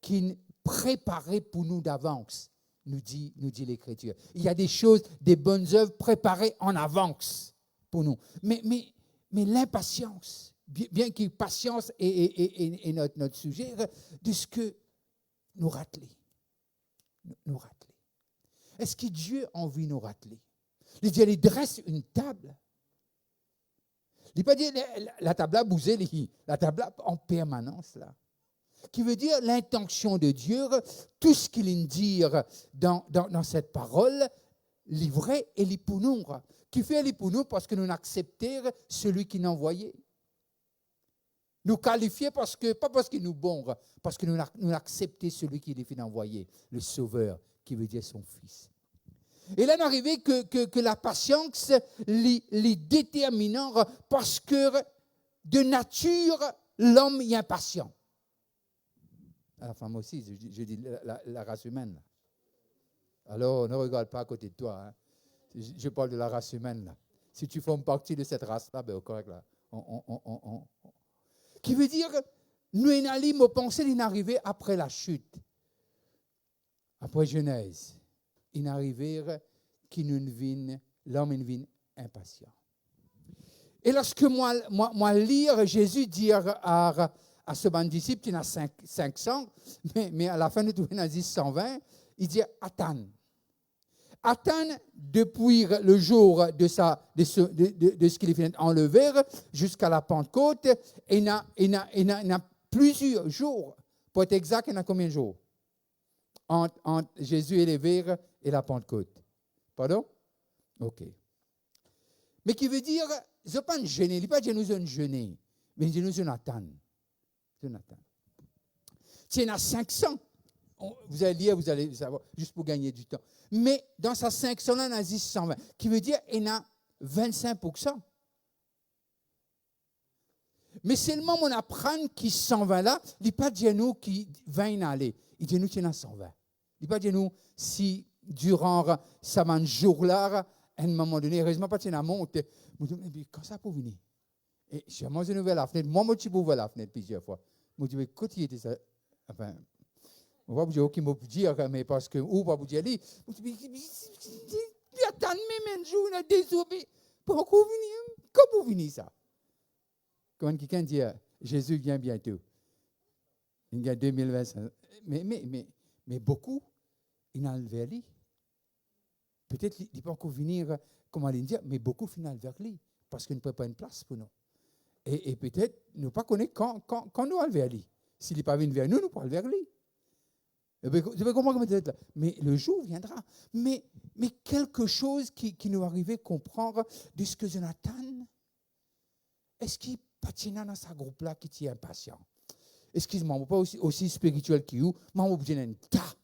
qui préparées pour nous d'avance, nous dit l'Écriture. Il y a des choses, des bonnes œuvres préparées en avance pour nous. Mais l'impatience, bien que patience est notre sujet, de ce que nous ratons. Nous rateler. Est-ce que Dieu a envie de nous rateler? Il dit, il dresse une table. Il ne pas dire la table à bouger, la table en permanence là. Qui veut dire l'intention de Dieu, tout ce qu'il dit dans cette parole, livré et les pour nous. Qui fait les pour nous parce que nous acceptons celui qui nous envoyé. Nous qualifier pas parce qu'il nous bon, parce que nous acceptons celui qui est fait envoyer, le Sauveur, qui veut dire son Fils. Et là, nous arrivons que la patience les déterminant parce que de nature, l'homme est impatient. À la femme aussi, je dis la race humaine. Alors, ne regarde pas à côté de toi. Hein. Je parle de la race humaine. Là. Si tu formes partie de cette race-là, ben, correct, là. Qui veut dire, nous allons penser qu'il est arrivé après la chute, après Genèse. Il est arrivé l'homme est impatient. Et lorsque moi lire, Jésus dit à ce bon disciple qui a 500, mais à la fin de tout, il a dit 120, il dit attends. Attends depuis le jour de ce qu'il est enlevé jusqu'à la Pentecôte, et il y a plusieurs jours. Pour être exact, il y en a combien de jours entre Jésus élevé et la Pentecôte? Pardon? OK. Mais qui veut dire, ce n'est pas un jeûner, il n'est pas de nous un jeûner, mais il nous attend. Si il y en a 500, vous allez lire, vous allez savoir, juste pour gagner du temps. Mais dans sa 500, là, on a dit 120, qui veut dire qu'il y en a 25%. Mais seulement on apprend qui s'en va là, il n'y a pas de nous qui va y aller. Il dit nous qui s'en va. Il n'y a pas de nous si durant ça un jour-là, à un moment donné, heureusement pas de monte. Je me dis, quand ça peut venir? Et j'ai mangé ouvert la fenêtre. Moi, je peux ouvrir la fenêtre plusieurs fois. Je me dis, mais quand il était ça, enfin, on va vous dire qui m'a dire, mais parce que, ou pas vous dire, je me dis, mais attends, même un jour, on a désobéi. Pourquoi venir? Comment venir ça? Quand quelqu'un dit, Jésus vient bientôt. Il y a 2025. Mais beaucoup, ils n'ont vers lui. Peut-être qu'il ne peut pas encore venir, comment aller dire, mais beaucoup finissent vers lui. Parce qu'il ne peut pas une place pour nous. Et peut-être, nous ne pas connaître quand nous allons vers lui. S'il n'est pas venu vers nous, nous pourrons aller vers lui. Je vais comprendre comment c'est là. Mais le jour viendra. Mais quelque chose qui nous arrive à comprendre de ce que Jonathan, est-ce qu'il patina dans ce groupe-là qui est impatient? Excuse-moi, pas aussi spirituel qu'il est, mais on a un tas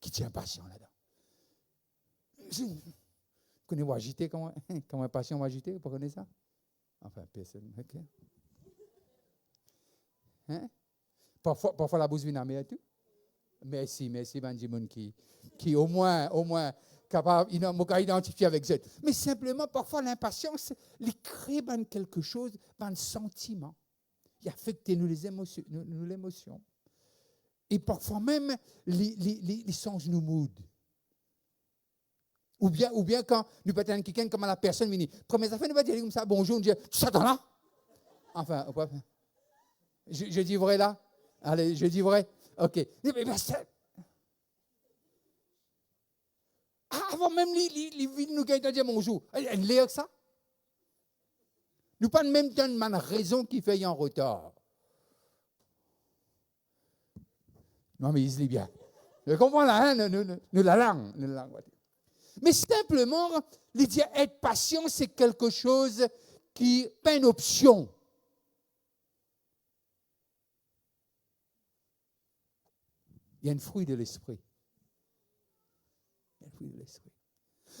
qui est impatient là-dedans. Vous connaissez agité, comment impatient ou agité? Vous connaissez ça? Enfin, personne. OK. Hein? Parfois la bouche vient à et tout. Merci, Benjamin, qui au moins capable d'identifier avec Z. Mais simplement, parfois, l'impatience, il crée quelque chose, un sentiment. Il affecte nous l'émotion. Et parfois même, les sens nous mood. Ou bien quand nous partons quelqu'un comme la personne vient, première affaire, nous va dire comme ça, bonjour, on dit, tu t'attends là? Enfin, je dis vrai là? Allez, je dis vrai? OK. Mais avant même les villes nous gagnent à dire bonjour. Elle lit ça? Nous pas même temps de raison qui fait en retard. Non, mais il se lit bien. Je comprends là, hein, nous la langue. Mais simplement, être patient, c'est quelque chose qui n'est pas une option. Il y a un fruit de l'esprit.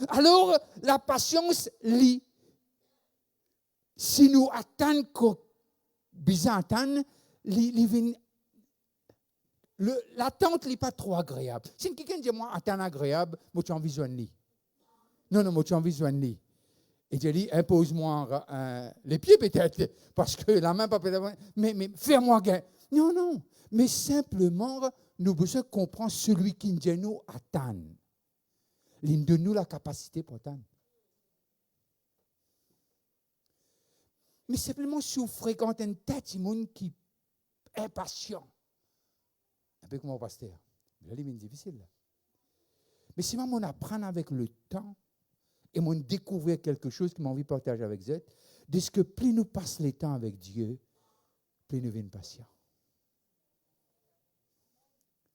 Alors, la patience, si nous attendons l'attente n'est pas trop agréable. Si quelqu'un dit moi, attends agréable, moi tu as envie de lui. Non, moi tu as envie de lui. Et je dis, impose-moi les pieds peut-être, parce que la main pas peut-être, mais fais-moi gain. Non, mais simplement, nous devons comprendre celui qui nous attend. Il donne nous la capacité pour attendre. Mais simplement, si vous fréquentez une tête, il qui est impatient. Un peu comme mon pasteur. Là, c'est difficile. Mais si on apprend avec le temps et on découvre quelque chose que j'ai envie de partager avec vous, de ce que plus nous passons le temps avec Dieu, plus nous devenons patients.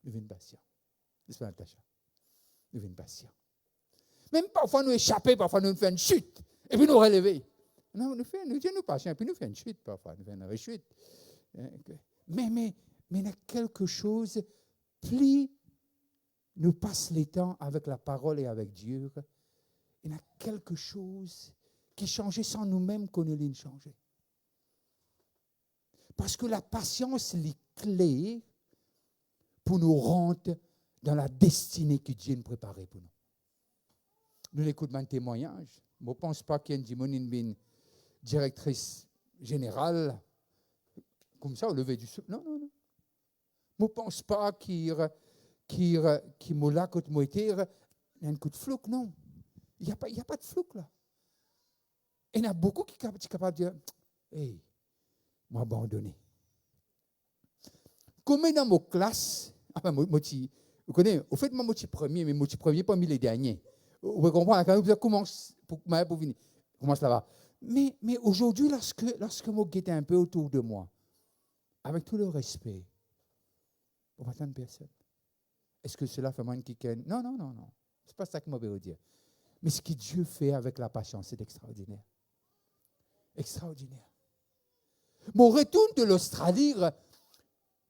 Nous devenons patients. N'est-ce pas, Natacha? Nous devenons patients. Même parfois nous échapper, parfois nous faisons une chute, et puis nous relever. Non, nous sommes patients, et puis nous faisons une chute parfois, nous faisons une rechute. Mais il y a quelque chose, plus nous passons le temps avec la parole et avec Dieu, il y a quelque chose qui change sans nous-mêmes qu'on ne l'ait changé. Parce que la patience est clé pour nous rendre dans la destinée que Dieu nous préparait pour nous. Nous l'écoutons un témoignage. Je ne pense pas qu'il y ait une directrice générale comme ça au lever du soleil. Non. Je ne pense pas qu'il m'a là quand moi était un coup de flou. Non. Il n'y a pas de flou là. Et il y en a beaucoup qui sont capables de dire hey, m'a abandonné. Comme dans ma classe, vous connaissez, au fait, moi, je suis premier, mais je suis premier parmi les derniers. Vous comprenez, quand vous commencez pour venir. Comment ça va? Mais aujourd'hui, lorsque moi j'étais un peu autour de moi, avec tout le respect, on va attendre personne. Est-ce que cela fait moins qui Non. Ce n'est pas ça que je veux dire. Mais ce que Dieu fait avec la patience, c'est extraordinaire. Extraordinaire. Mon retour de l'Australie,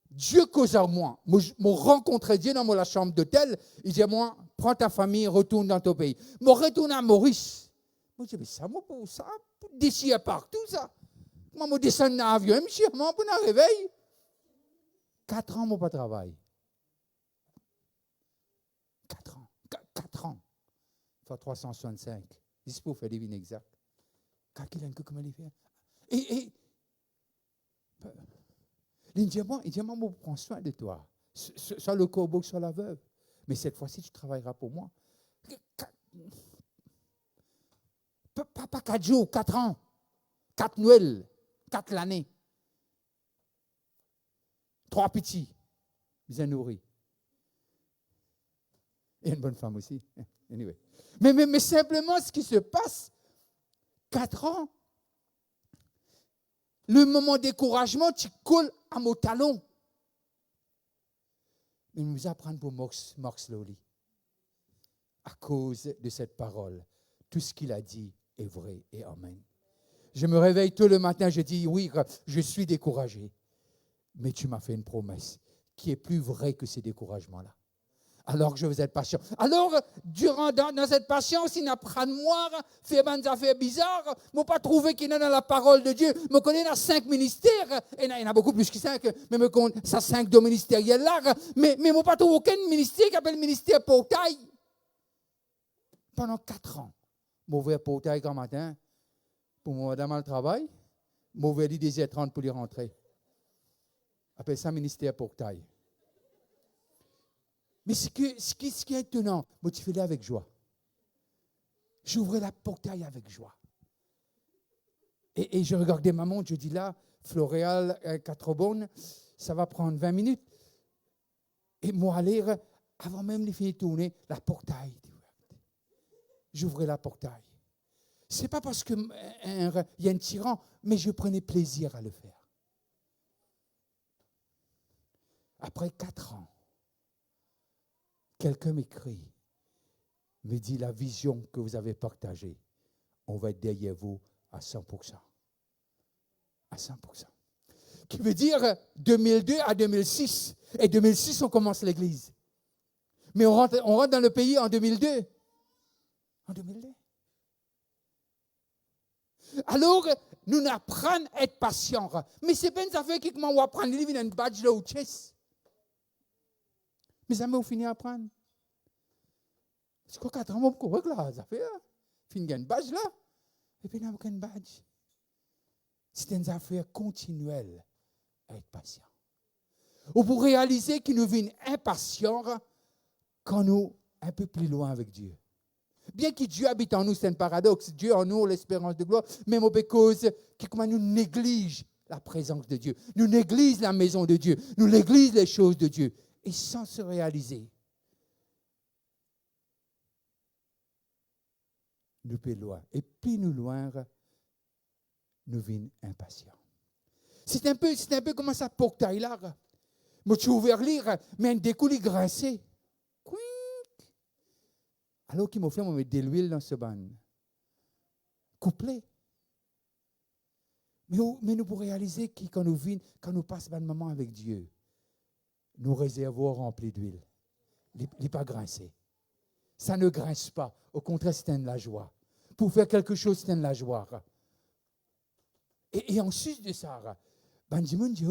Dieu cause à moi. Moi, rencontré Dieu dans la chambre d'hôtel. Il dit à moi, prends ta famille, retourne dans ton pays. Moi, retourne à Maurice. Moi, je dis, mais ça, moi, pour ça, d'ici à partout, ça. Moi, je descends dans l'avion, monsieur, moi, pour un réveil. 4 ans, moi, pas travail. 4 ans. 4 ans. Fois 365. C'est pour faire des vignes exactes. Calcule un peu comment il fait. Et il dit, moi, je prends soin de toi. Soit le corbeau, soit la veuve. Mais cette fois-ci, tu travailleras pour moi. Pas 4 jours, 4 ans. 4 Noël, 4 l'année. 3 petits, bien nourris. Et une bonne femme aussi. Anyway. Mais simplement, ce qui se passe, 4 ans, le moment de découragement, tu colles à mon talon. Mais nous apprendre pour Mark Slowly. À cause de cette parole, tout ce qu'il a dit est vrai et amen. Je me réveille tôt le matin, je dis, oui, je suis découragé. Mais tu m'as fait une promesse qui est plus vraie que ces découragements-là. Alors que je veux être patient. Alors, dans cette patience, il n'apprend de moi, fait des affaires bizarres, je pas trouvé qu'il y en a dans la parole de Dieu. Je connais dans 5 ministères, et il y en a beaucoup plus que 5, mais je connais ça 5 dons ministériels là, mais je pas trouvé aucun ministère qui appelle ministère portail. Pendant 4 ans, je ouvert portail quand matin, pour mon madame le travail, je ouvert 10h30 pour y rentrer. Appelle ça ministère portail. Mais ce qui est étonnant, moi, tu fais là avec joie. J'ouvrais la portail avec joie. Et je regardais ma montre, je dis là, Floréal, 4 bonnes, ça va prendre 20 minutes. Et moi, aller, avant même de finir de tourner, la portail était ouverte. J'ouvrais la portail. Ce n'est pas parce qu'il y a un tyran, mais je prenais plaisir à le faire. Après 4 ans, quelqu'un m'écrit, me dit la vision que vous avez partagée, on va être derrière vous à 100%. À 100%. Qui veut dire 2002 à 2006. Et 2006, on commence l'église. Mais on rentre dans le pays en 2002. En 2002. Alors, nous apprenons à être patients. Mais ce n'est pas une affaire qui m'ont appris à vivre dans une badge là au chess. Mes amis ont fini à apprendre. C'est quoi 4 ans, on va là, ça fait. Fini une badge là. Et puis, on n'a aucun badge. C'est une affaire continuelle à être patient. Ou pour réaliser qu'il nous vient impatients quand nous un peu plus loin avec Dieu. Bien que Dieu habite en nous, c'est un paradoxe. Dieu en nous, l'espérance de gloire, même au cause qui comment nous néglige la présence de Dieu. Nous néglige la maison de Dieu. Nous néglige les choses de Dieu. Et sans se réaliser, nous sommes loin. Et plus nous loin, nous sommes impatients. C'est un peu comme ça portail là. Moi, tu ouvert lire, mais un découle il grincé. Quick. Alors qu'il m'a fait, on met de l'huile dans ce ban. Couplé. Mais nous pour réaliser que quand nous passons un moment avec Dieu, nos réservoirs remplis d'huile. Il n'est pas grincé. Ça ne grince pas. Au contraire, c'est de la joie. Pour faire quelque chose, c'est de la joie. Et ensuite de ça, Benjamin dit,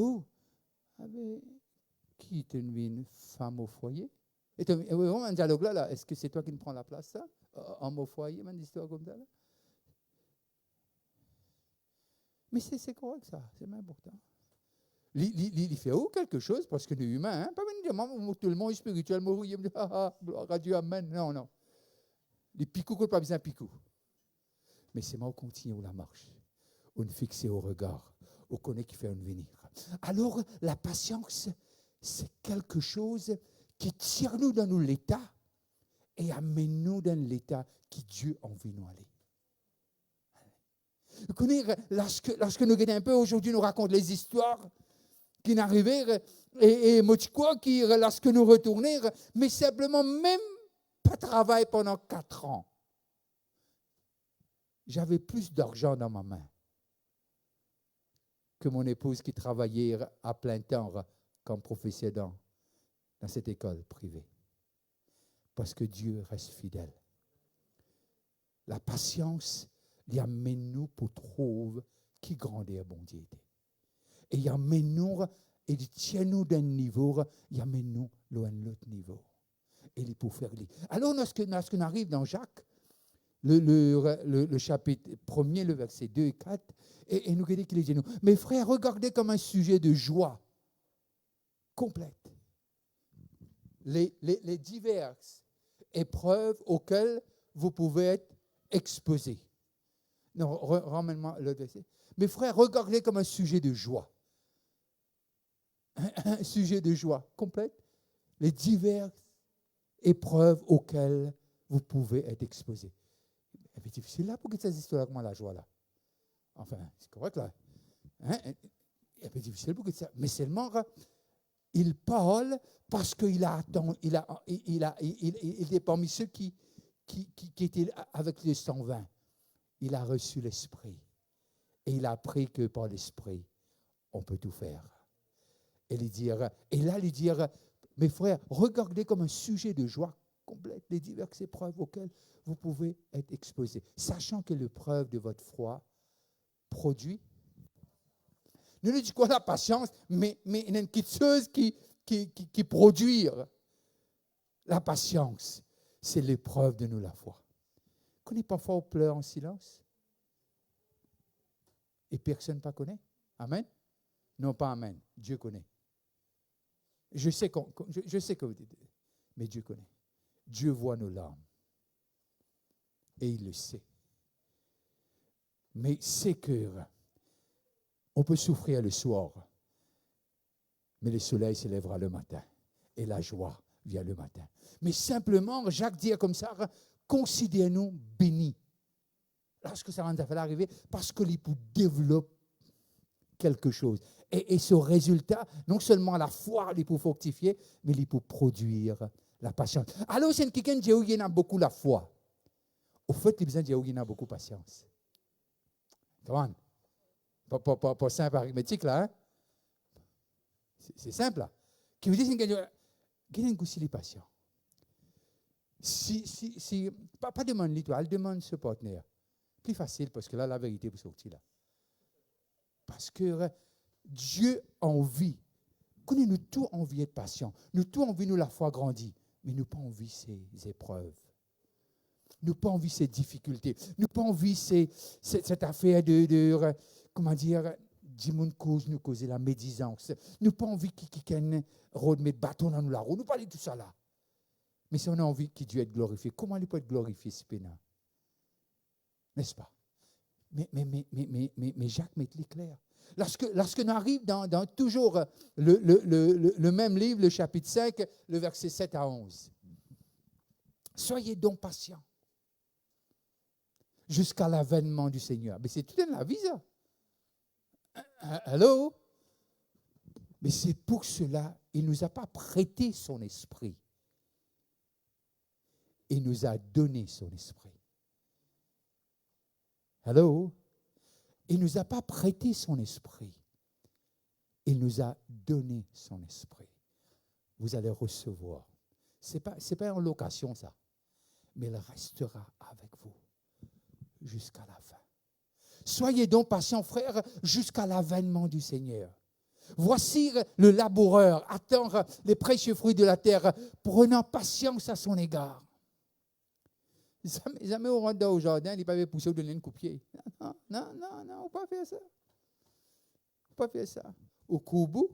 qui est une femme au foyer? Et un dialogue là, est-ce que c'est toi qui me prends la place, ça? Homme au foyer, une histoire comme ça, là? Mais c'est correct, ça. C'est important. Il fait quelque chose parce que nous humains, hein? Pas venir tout le monde est spirituel, il me dit, gloire à Dieu, amen. Non. Les picots, pas besoin de picots. Mais c'est moi, on continue la marche. On fixe au regard. On connaît qui fait un venir. Alors, la patience, c'est quelque chose qui tire nous dans nous l'état et amène nous dans l'état qui Dieu a envie de nous aller. Vous connaissez, lorsque nous regardons un peu, aujourd'hui, nous racontons les histoires qui n'arrivaient, et moi, tu crois, lorsque nous retournons, mais simplement, même pas travailler pendant 4 ans. J'avais plus d'argent dans ma main que mon épouse qui travaillait à plein temps comme professeur dans cette école privée. Parce que Dieu reste fidèle. La patience, il amène nous pour trouver qui grandeur bon Dieu était. Et il y a nous, et il tient nous d'un niveau, il y a nous loin de l'autre niveau. Et il peut faire lui. Alors, lorsqu'on arrive dans Jacques, le chapitre 1er, le verset 2 et 4, et nous dit qu'il dit nous, mes frères, regardez comme un sujet de joie complète les diverses épreuves auxquelles vous pouvez être exposés. Non, ramène-moi le verset. Mes frères, regardez comme un sujet de joie. Un sujet de joie complète. Les diverses épreuves auxquelles vous pouvez être exposés. C'est difficile là pour que ça existe là, comment la joie là. Enfin, c'est correct là. C'est difficile pour que ça. Mais seulement, il parle parce qu'il est parmi ceux qui étaient avec les 120. Il a reçu l'Esprit. Et il a appris que par l'Esprit, on peut tout faire. Et là, lui dire, mes frères, regardez comme un sujet de joie complète les diverses épreuves auxquelles vous pouvez être exposés, sachant que l'épreuve de votre foi produit. Nous ne disons quoi la patience, mais il y a une petite chose qui produit la patience. C'est l'épreuve de nous la foi. Connais parfois on pleure en silence et personne ne connaît. Amen? Non, pas amen. Dieu connaît. Je sais que vous dites, mais Dieu connaît. Dieu voit nos larmes. Et il le sait. Mais c'est que on peut souffrir le soir, mais le soleil se lèvera le matin. Et la joie vient le matin. Mais simplement, Jacques dit comme ça, considérez-nous bénis. Lorsque ça va arriver, parce que l'Époux développe quelque chose. Et ce résultat, non seulement la foi, il peut fructifier, mais il peut produire la patience. Alors, c'est quelqu'un qui a beaucoup la foi. Au fait, il y a beaucoup de patience. Come on. Pas simple arithmétique, là. Hein? C'est simple, là. Qui veut dire qu'il y a un goût patient. Pas demande toi, elle demande ce partenaire. Plus facile, parce que là, la vérité vous sortir là. Parce que Dieu a envie. Nous tous envie d'être patient. Nous tous envie nous la foi grandir. Mais nous pas envie ces épreuves. Nous pas envie ces difficultés. Nous pas envie cette affaire de comment dire, nous causer la médisance. Nous pas envie qu'il mettre bâton dans nous la roue. Nous pas de tout ça là. Mais si on a envie qu'il Dieu être glorifié, comment il peut être glorifié ce pénin? N'est-ce pas? Mais Jacques met les clair. Lorsque nous arrivons dans toujours le même livre, le chapitre 5, le verset 7 à 11. Soyez donc patients jusqu'à l'avènement du Seigneur. Mais c'est tout dans la vie, ça. Allô? Mais c'est pour cela, il ne nous a pas prêté son esprit. Il nous a donné son esprit. Allô? Il ne nous a pas prêté son esprit. Il nous a donné son esprit. Vous allez recevoir. Ce n'est pas en location, ça. Mais il restera avec vous jusqu'à la fin. Soyez donc patients, frères, jusqu'à l'avènement du Seigneur. Voici le laboureur, attend les précieux fruits de la terre, prenant patience à son égard. Jamais on rentre au jardin, il ne peut pas pousser ou donner un coup de pied. Non, on ne peut pas faire ça. On ne peut pas faire ça. Au Koubou,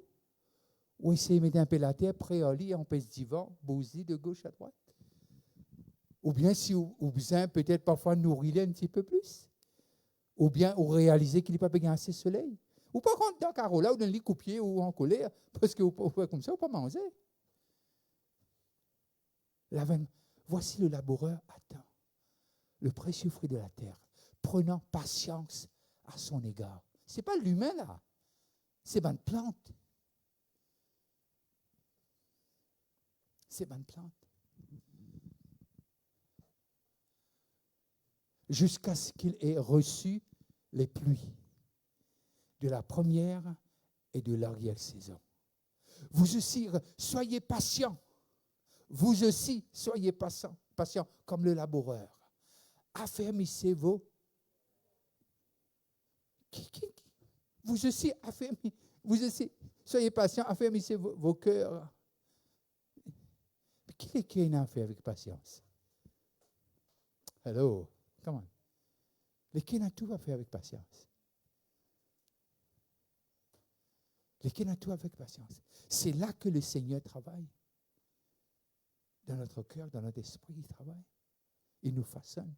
ou essayer de mettre un peu la terre, près au lit, on pèse divan, bousi de gauche à droite. Ou bien si vous besoin peut-être parfois nourrir un petit peu plus. Ou bien ou réaliser qu'il n'est pas bien assez soleil. Ou pas rentrer dans le carreau là, ou dans le lit coup de pied ou en colère, parce que vous pouvez comme ça, vous ne pouvez pas manger. Voici le laboureur attend le précieux fruit de la terre, prenant patience à son égard. Ce n'est pas l'humain là, c'est bonne plante. C'est bonne plante. Jusqu'à ce qu'il ait reçu les pluies de la première et de l'arrière-saison. Vous aussi, soyez patients. Vous aussi, soyez patients comme le laboureur. Affermissez-vous Vous aussi, soyez patients, affermissez vos cœurs. Mais qui est qui a une affaire avec patience? Hello, come on. Les qui a tout à faire avec patience. Les qui a tout avec patience. C'est là que le Seigneur travaille. Dans notre cœur, dans notre esprit, il travaille. Il nous façonne.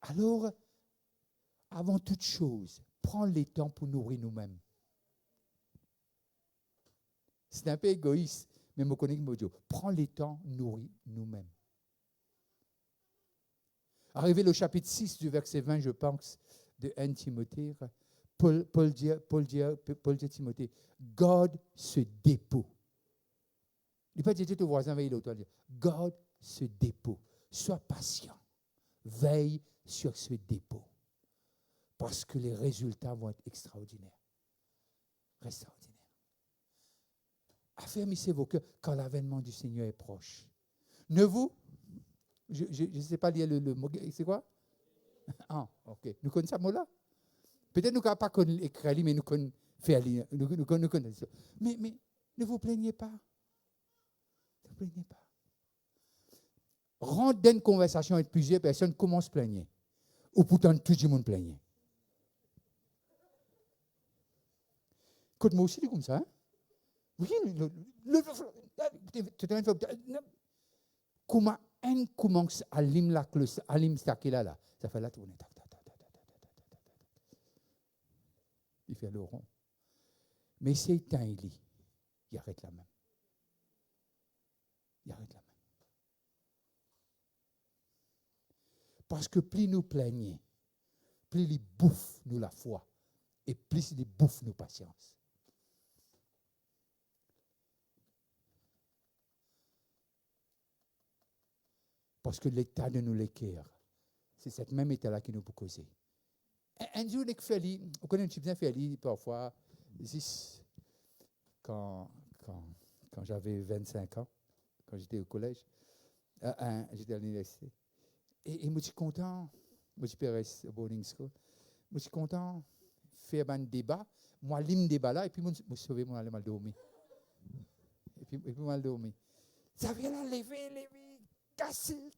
Alors, avant toute chose, prends le temps pour nourrir nous-mêmes. C'est un peu égoïste, mais je connais que prends le temps, nourrir nous-mêmes. Arrivé au chapitre 6 du verset 20, je pense, de 1 Timothée, Paul dit à Timothée, garde ce dépôt. Il ne peut pas dire au voisin, veille l'autre. Garde ce dépôt. Sois patient. Veille sur ce dépôt. Parce que les résultats vont être extraordinaires. Extraordinaires. Affermissez vos cœurs quand l'avènement du Seigneur est proche. Ne vous, je ne sais pas lire le mot, c'est quoi? Ah, ok. Nous connaissons ce mot-là? Peut-être nous ne pas écrire, mais nous connaissons faire lire. Nous connaissons. Mais ne vous plaignez pas. Ne vous plaignez pas. Rentre dans une conversation avec plusieurs personnes, comment se plaigner? Ou pourtant tout le monde plaignait. Écoute, moi aussi, c'est comme ça. Hein? Oui, comment un commence à allumer la cloche, allumer ça qu'il a là, ça fait la tournée. Il fait le rond. Mais c'est éteint, il arrête la main. Il arrête la main. Parce que plus nous plaignons, plus il bouffe nous la foi, et plus il bouffe nos patience. Parce que l'état de nous l'équerre, c'est cet même état-là qui nous peut causer. Un jour, on connaît un petit peu fait parfois, quand j'avais 25 ans, quand j'étais au collège, j'étais à l'université. Et je suis content, je suis au boarding school, je suis content de faire un débat, moi, je débat là, et puis je me sauvé, moi, je mal dormi. Et puis mal dormi. Ça vient là, lever, cassé.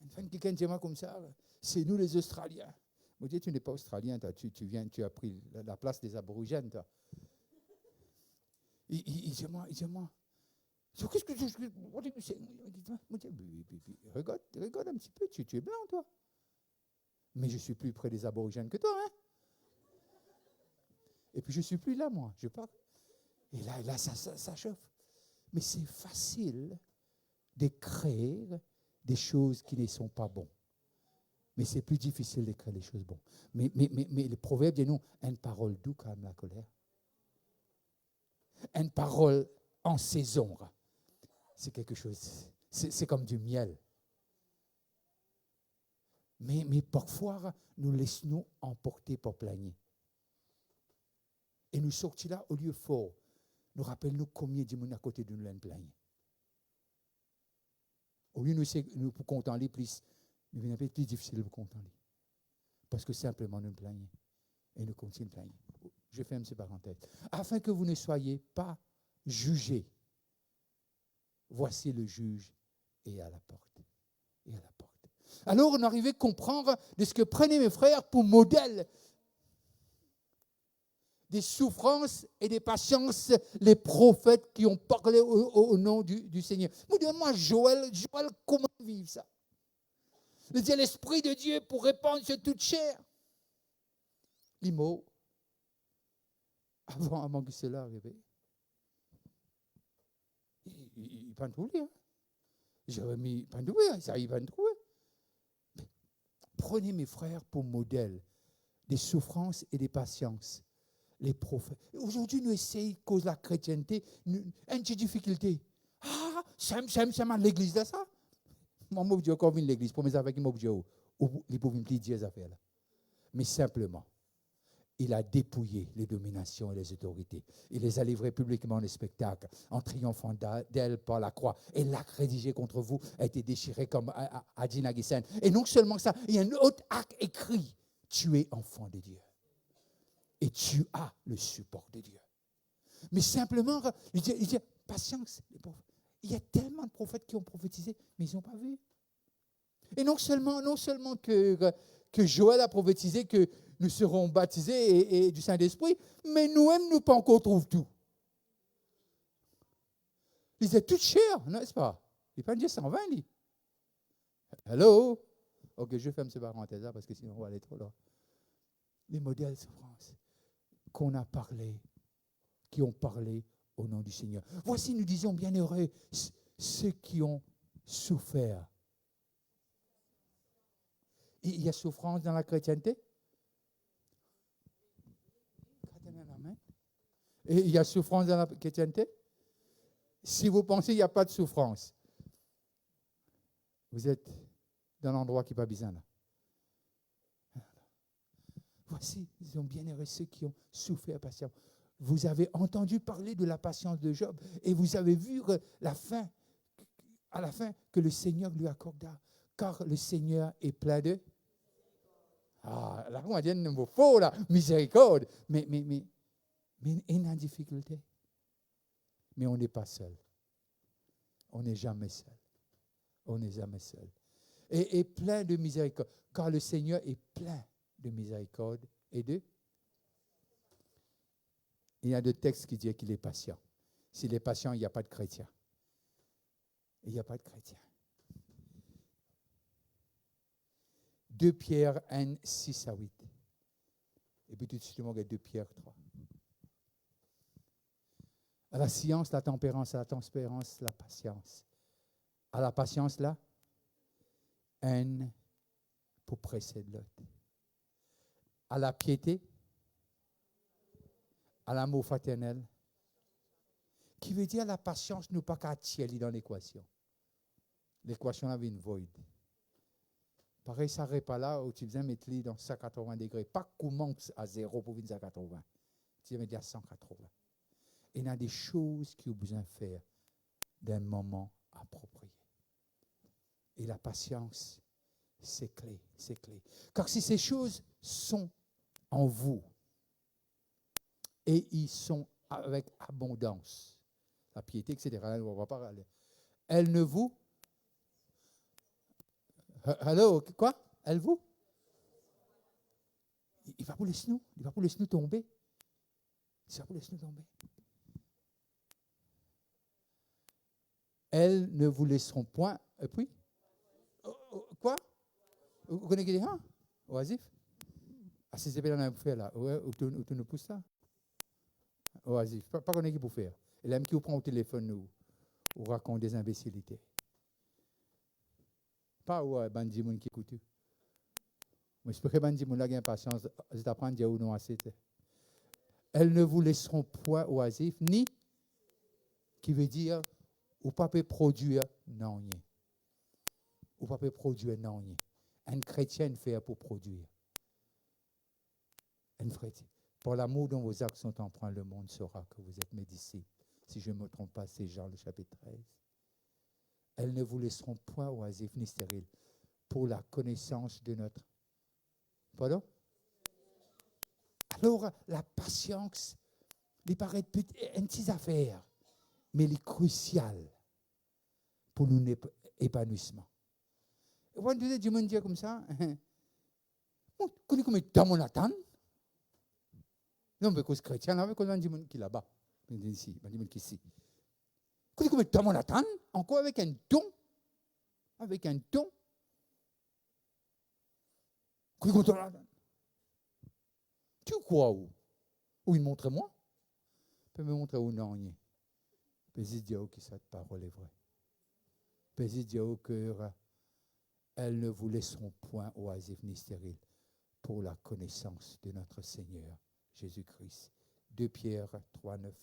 Enfin, quelqu'un dit moi comme ça, c'est nous les Australiens. Je dis, tu n'es pas Australien, toi. Tu as pris la place des Aborigènes, toi. Il dit moi. Qu'est-ce que je regarde un petit peu, tu es blanc, toi. Mais je suis plus près des Aborigènes que toi, hein. Et puis je suis plus là, moi. Je pars. Et là, ça chauffe. Mais c'est facile d'écrire des choses qui ne sont pas bonnes. Mais c'est plus difficile d'écrire des choses bonnes. Mais le proverbe dit non, une parole douce calme la colère. Une parole en saison. C'est quelque chose, c'est comme du miel. Mais parfois, nous laissons emporter par plaigner. Et nous sortis là au lieu fort. Nous rappelons combien de monde à côté de nous l'en plaignent. Au lieu nous pour contenter plus, nous devient plus difficile de contenter. Parce que simplement nous plaignons. Et nous continuons de plaigner. Je ferme ces parenthèses. Afin que vous ne soyez pas jugés. Voici le juge est à la porte. Et à la porte. Alors on arrivait à comprendre de ce que prenaient mes frères pour modèle des souffrances et des patiences, les prophètes qui ont parlé au nom du Seigneur. Moi, Joël, comment vivre ça? Il dit l'Esprit de Dieu pour répandre sur toute chair. Les mots, avant que cela arrive, il ne peut pas trouver. Hein. Jérémie, il ne peut pas trouver, ça il va trouver. Prenez mes frères pour modèle des souffrances et des patiences. Les prophètes. Aujourd'hui, nous essayons, cause de la chrétienté, une petite difficulté. Ah, c'est l'église de ça. Moi, je dis encore l'église, pour mes affaires, je dis, ils peuvent me dire des affaires là. Mais simplement, il a dépouillé les dominations et les autorités. Il les a livrées publiquement au spectacle, en triomphant d'elles par la croix. Et l'acte rédigé contre vous a été déchiré comme a dit Nagisen. Et non seulement ça, il y a un autre acte écrit. Tu es enfant de Dieu. Et tu as le support de Dieu. Mais simplement, il dit patience. Il y a tellement de prophètes qui ont prophétisé, mais ils n'ont pas vu. Et non seulement que Joël a prophétisé que nous serons baptisés et du Saint-Esprit, mais nous-mêmes, nous pas encore trouve tout. Il disait tout cher, n'est-ce pas? Il n'est pas dit 120, lui. Hello? Ok, je ferme ces parenthèses là parce que sinon on va aller trop loin. Les modèles de souffrance qu'on a parlé, qui ont parlé au nom du Seigneur. Voici, nous disons, bienheureux, ceux qui ont souffert. Il y a souffrance dans la chrétienté? Et il y a souffrance dans la chrétienté? Si vous pensez qu'il n'y a pas de souffrance, vous êtes dans l'endroit qui n'est pas bizarre là. Voici, ils ont bienheureux ceux qui ont souffert patiemment. Vous avez entendu parler de la patience de Job et vous avez vu à la fin que le Seigneur lui accorda, car le Seigneur est plein de... Ah, la Romaine ne vaut faux là, miséricorde. Mais il y a une difficulté. Mais on n'est pas seul. On n'est jamais seul. On n'est jamais seul. Et plein de miséricorde, car le Seigneur est plein de miséricorde et de... Il y a deux textes qui disent qu'il est patient. S'il est patient, il n'y a pas de chrétien. Il n'y a pas de chrétien. 2 Pierre 1, 6 à 8. Et puis tout de suite, on regarde 2 Pierre 3. À la science, la tempérance, à la tempérance, la patience. À la patience, là, haine pour précéder l'autre. À la piété, à l'amour fraternel, qui veut dire la patience, nous pas qu'à tirer dans l'équation. L'équation avait une void. Pareil, ça n'arrête pas là où tu viens mettre dans 180 degrés. Pas commence à 0 pour venir à 80. Tu viens mettre à 180. Et il y a des choses qu'il y a besoin de faire d'un moment approprié. Et la patience, c'est clé, c'est clé. Car si ces choses sont en vous, et ils sont avec abondance, la piété, etc., on ne va pas parler. Elle ne vous... Hello, quoi? Elle vous? Il va vous laisser nous. Il va vous laisser nous tomber. Il va vous laisser nous tomber. Elles ne vous laisseront point. Et puis? Quoi? Vous connaissez des gens? Oasif? Ah, c'est bien dans la bouffée là. Où tu nous pousses ça? Oasif. Pas qu'on ait qui pour faire. Et là, même qui vous prend au téléphone, ou raconte des imbécilités. Pas où Bandi Moun qui écoute. Mais j'espère que Bandi Moun a une patience. Je t'apprends à dire où non assez. Elles ne vous laisseront point oisif, ni, qui veut dire, ou pas peut produire, non, rien. Ou pas peut produire, non, rien. Un chrétien fait pour produire. Un chrétien. Pour l'amour dont vos actes sont empreints, le monde saura que vous êtes mes disciples. Si je ne me trompe pas, c'est Jean le chapitre 13. Elles ne vous laisseront point oisifs ni stériles pour la connaissance de notre... Pardon? Alors, la patience, il paraît une petite affaire, mais elle est cruciale pour notre épanouissement. Quand tu me dis comme ça, tu connais comme dans mon attente? Non, mais cause chrétien, avec un dit qui est là-bas, ici, un dit qui ici. Quand tu dans mon attente, encore avec un don, tu crois où? Où il montre-moi? Peut me montrer où non, rien. Puis il dit que cette parole est vraie. Puis il dit au cœur, elles ne vous laisseront point oisifs ni stériles pour la connaissance de notre Seigneur Jésus-Christ. 2 Pierre 3, 9.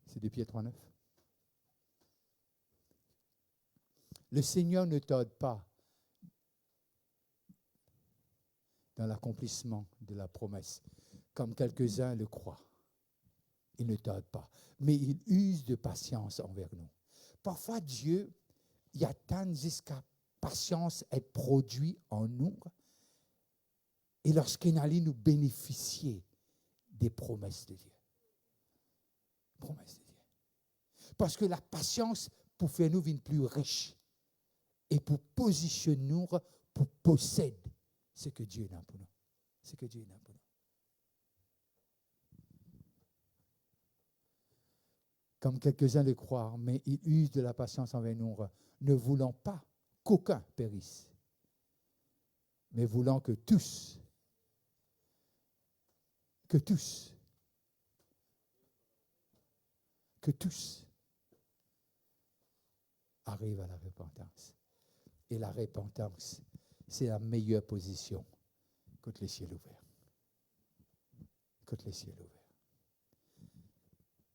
C'est 2 Pierre 3, 9. Le Seigneur ne tarde pas dans l'accomplissement de la promesse, comme quelques-uns le croient. Ils ne tardent pas, mais ils usent de patience envers nous. Parfois, Dieu y attend jusqu'à patience est produite en nous, et lorsqu'il allait nous bénéficier des promesses de Dieu. Promesses de Dieu. Parce que la patience pour faire nous une plus riche et pour positionner nous, pour posséder ce que Dieu a pour nous. Ce que Dieu a pour nous. Comme quelques-uns le croient, mais ils usent de la patience envers nous, ne voulant pas qu'aucun périsse, mais voulant que tous arrivent à la repentance. Et la repentance, c'est la meilleure position quand les ciels ouverts. Quand les ciels ouverts.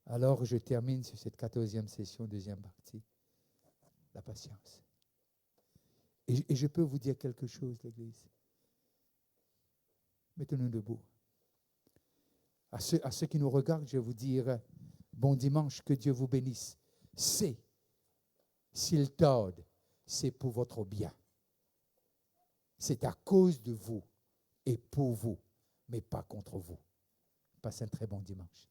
Alors, je termine sur cette 14e session, deuxième partie, la patience. Et je peux vous dire quelque chose, l'Église. Mettons-nous debout. À ceux qui nous regardent, je vais vous dire, bon dimanche, que Dieu vous bénisse. S'il tarde, c'est pour votre bien. C'est à cause de vous et pour vous, mais pas contre vous. Passez un très bon dimanche.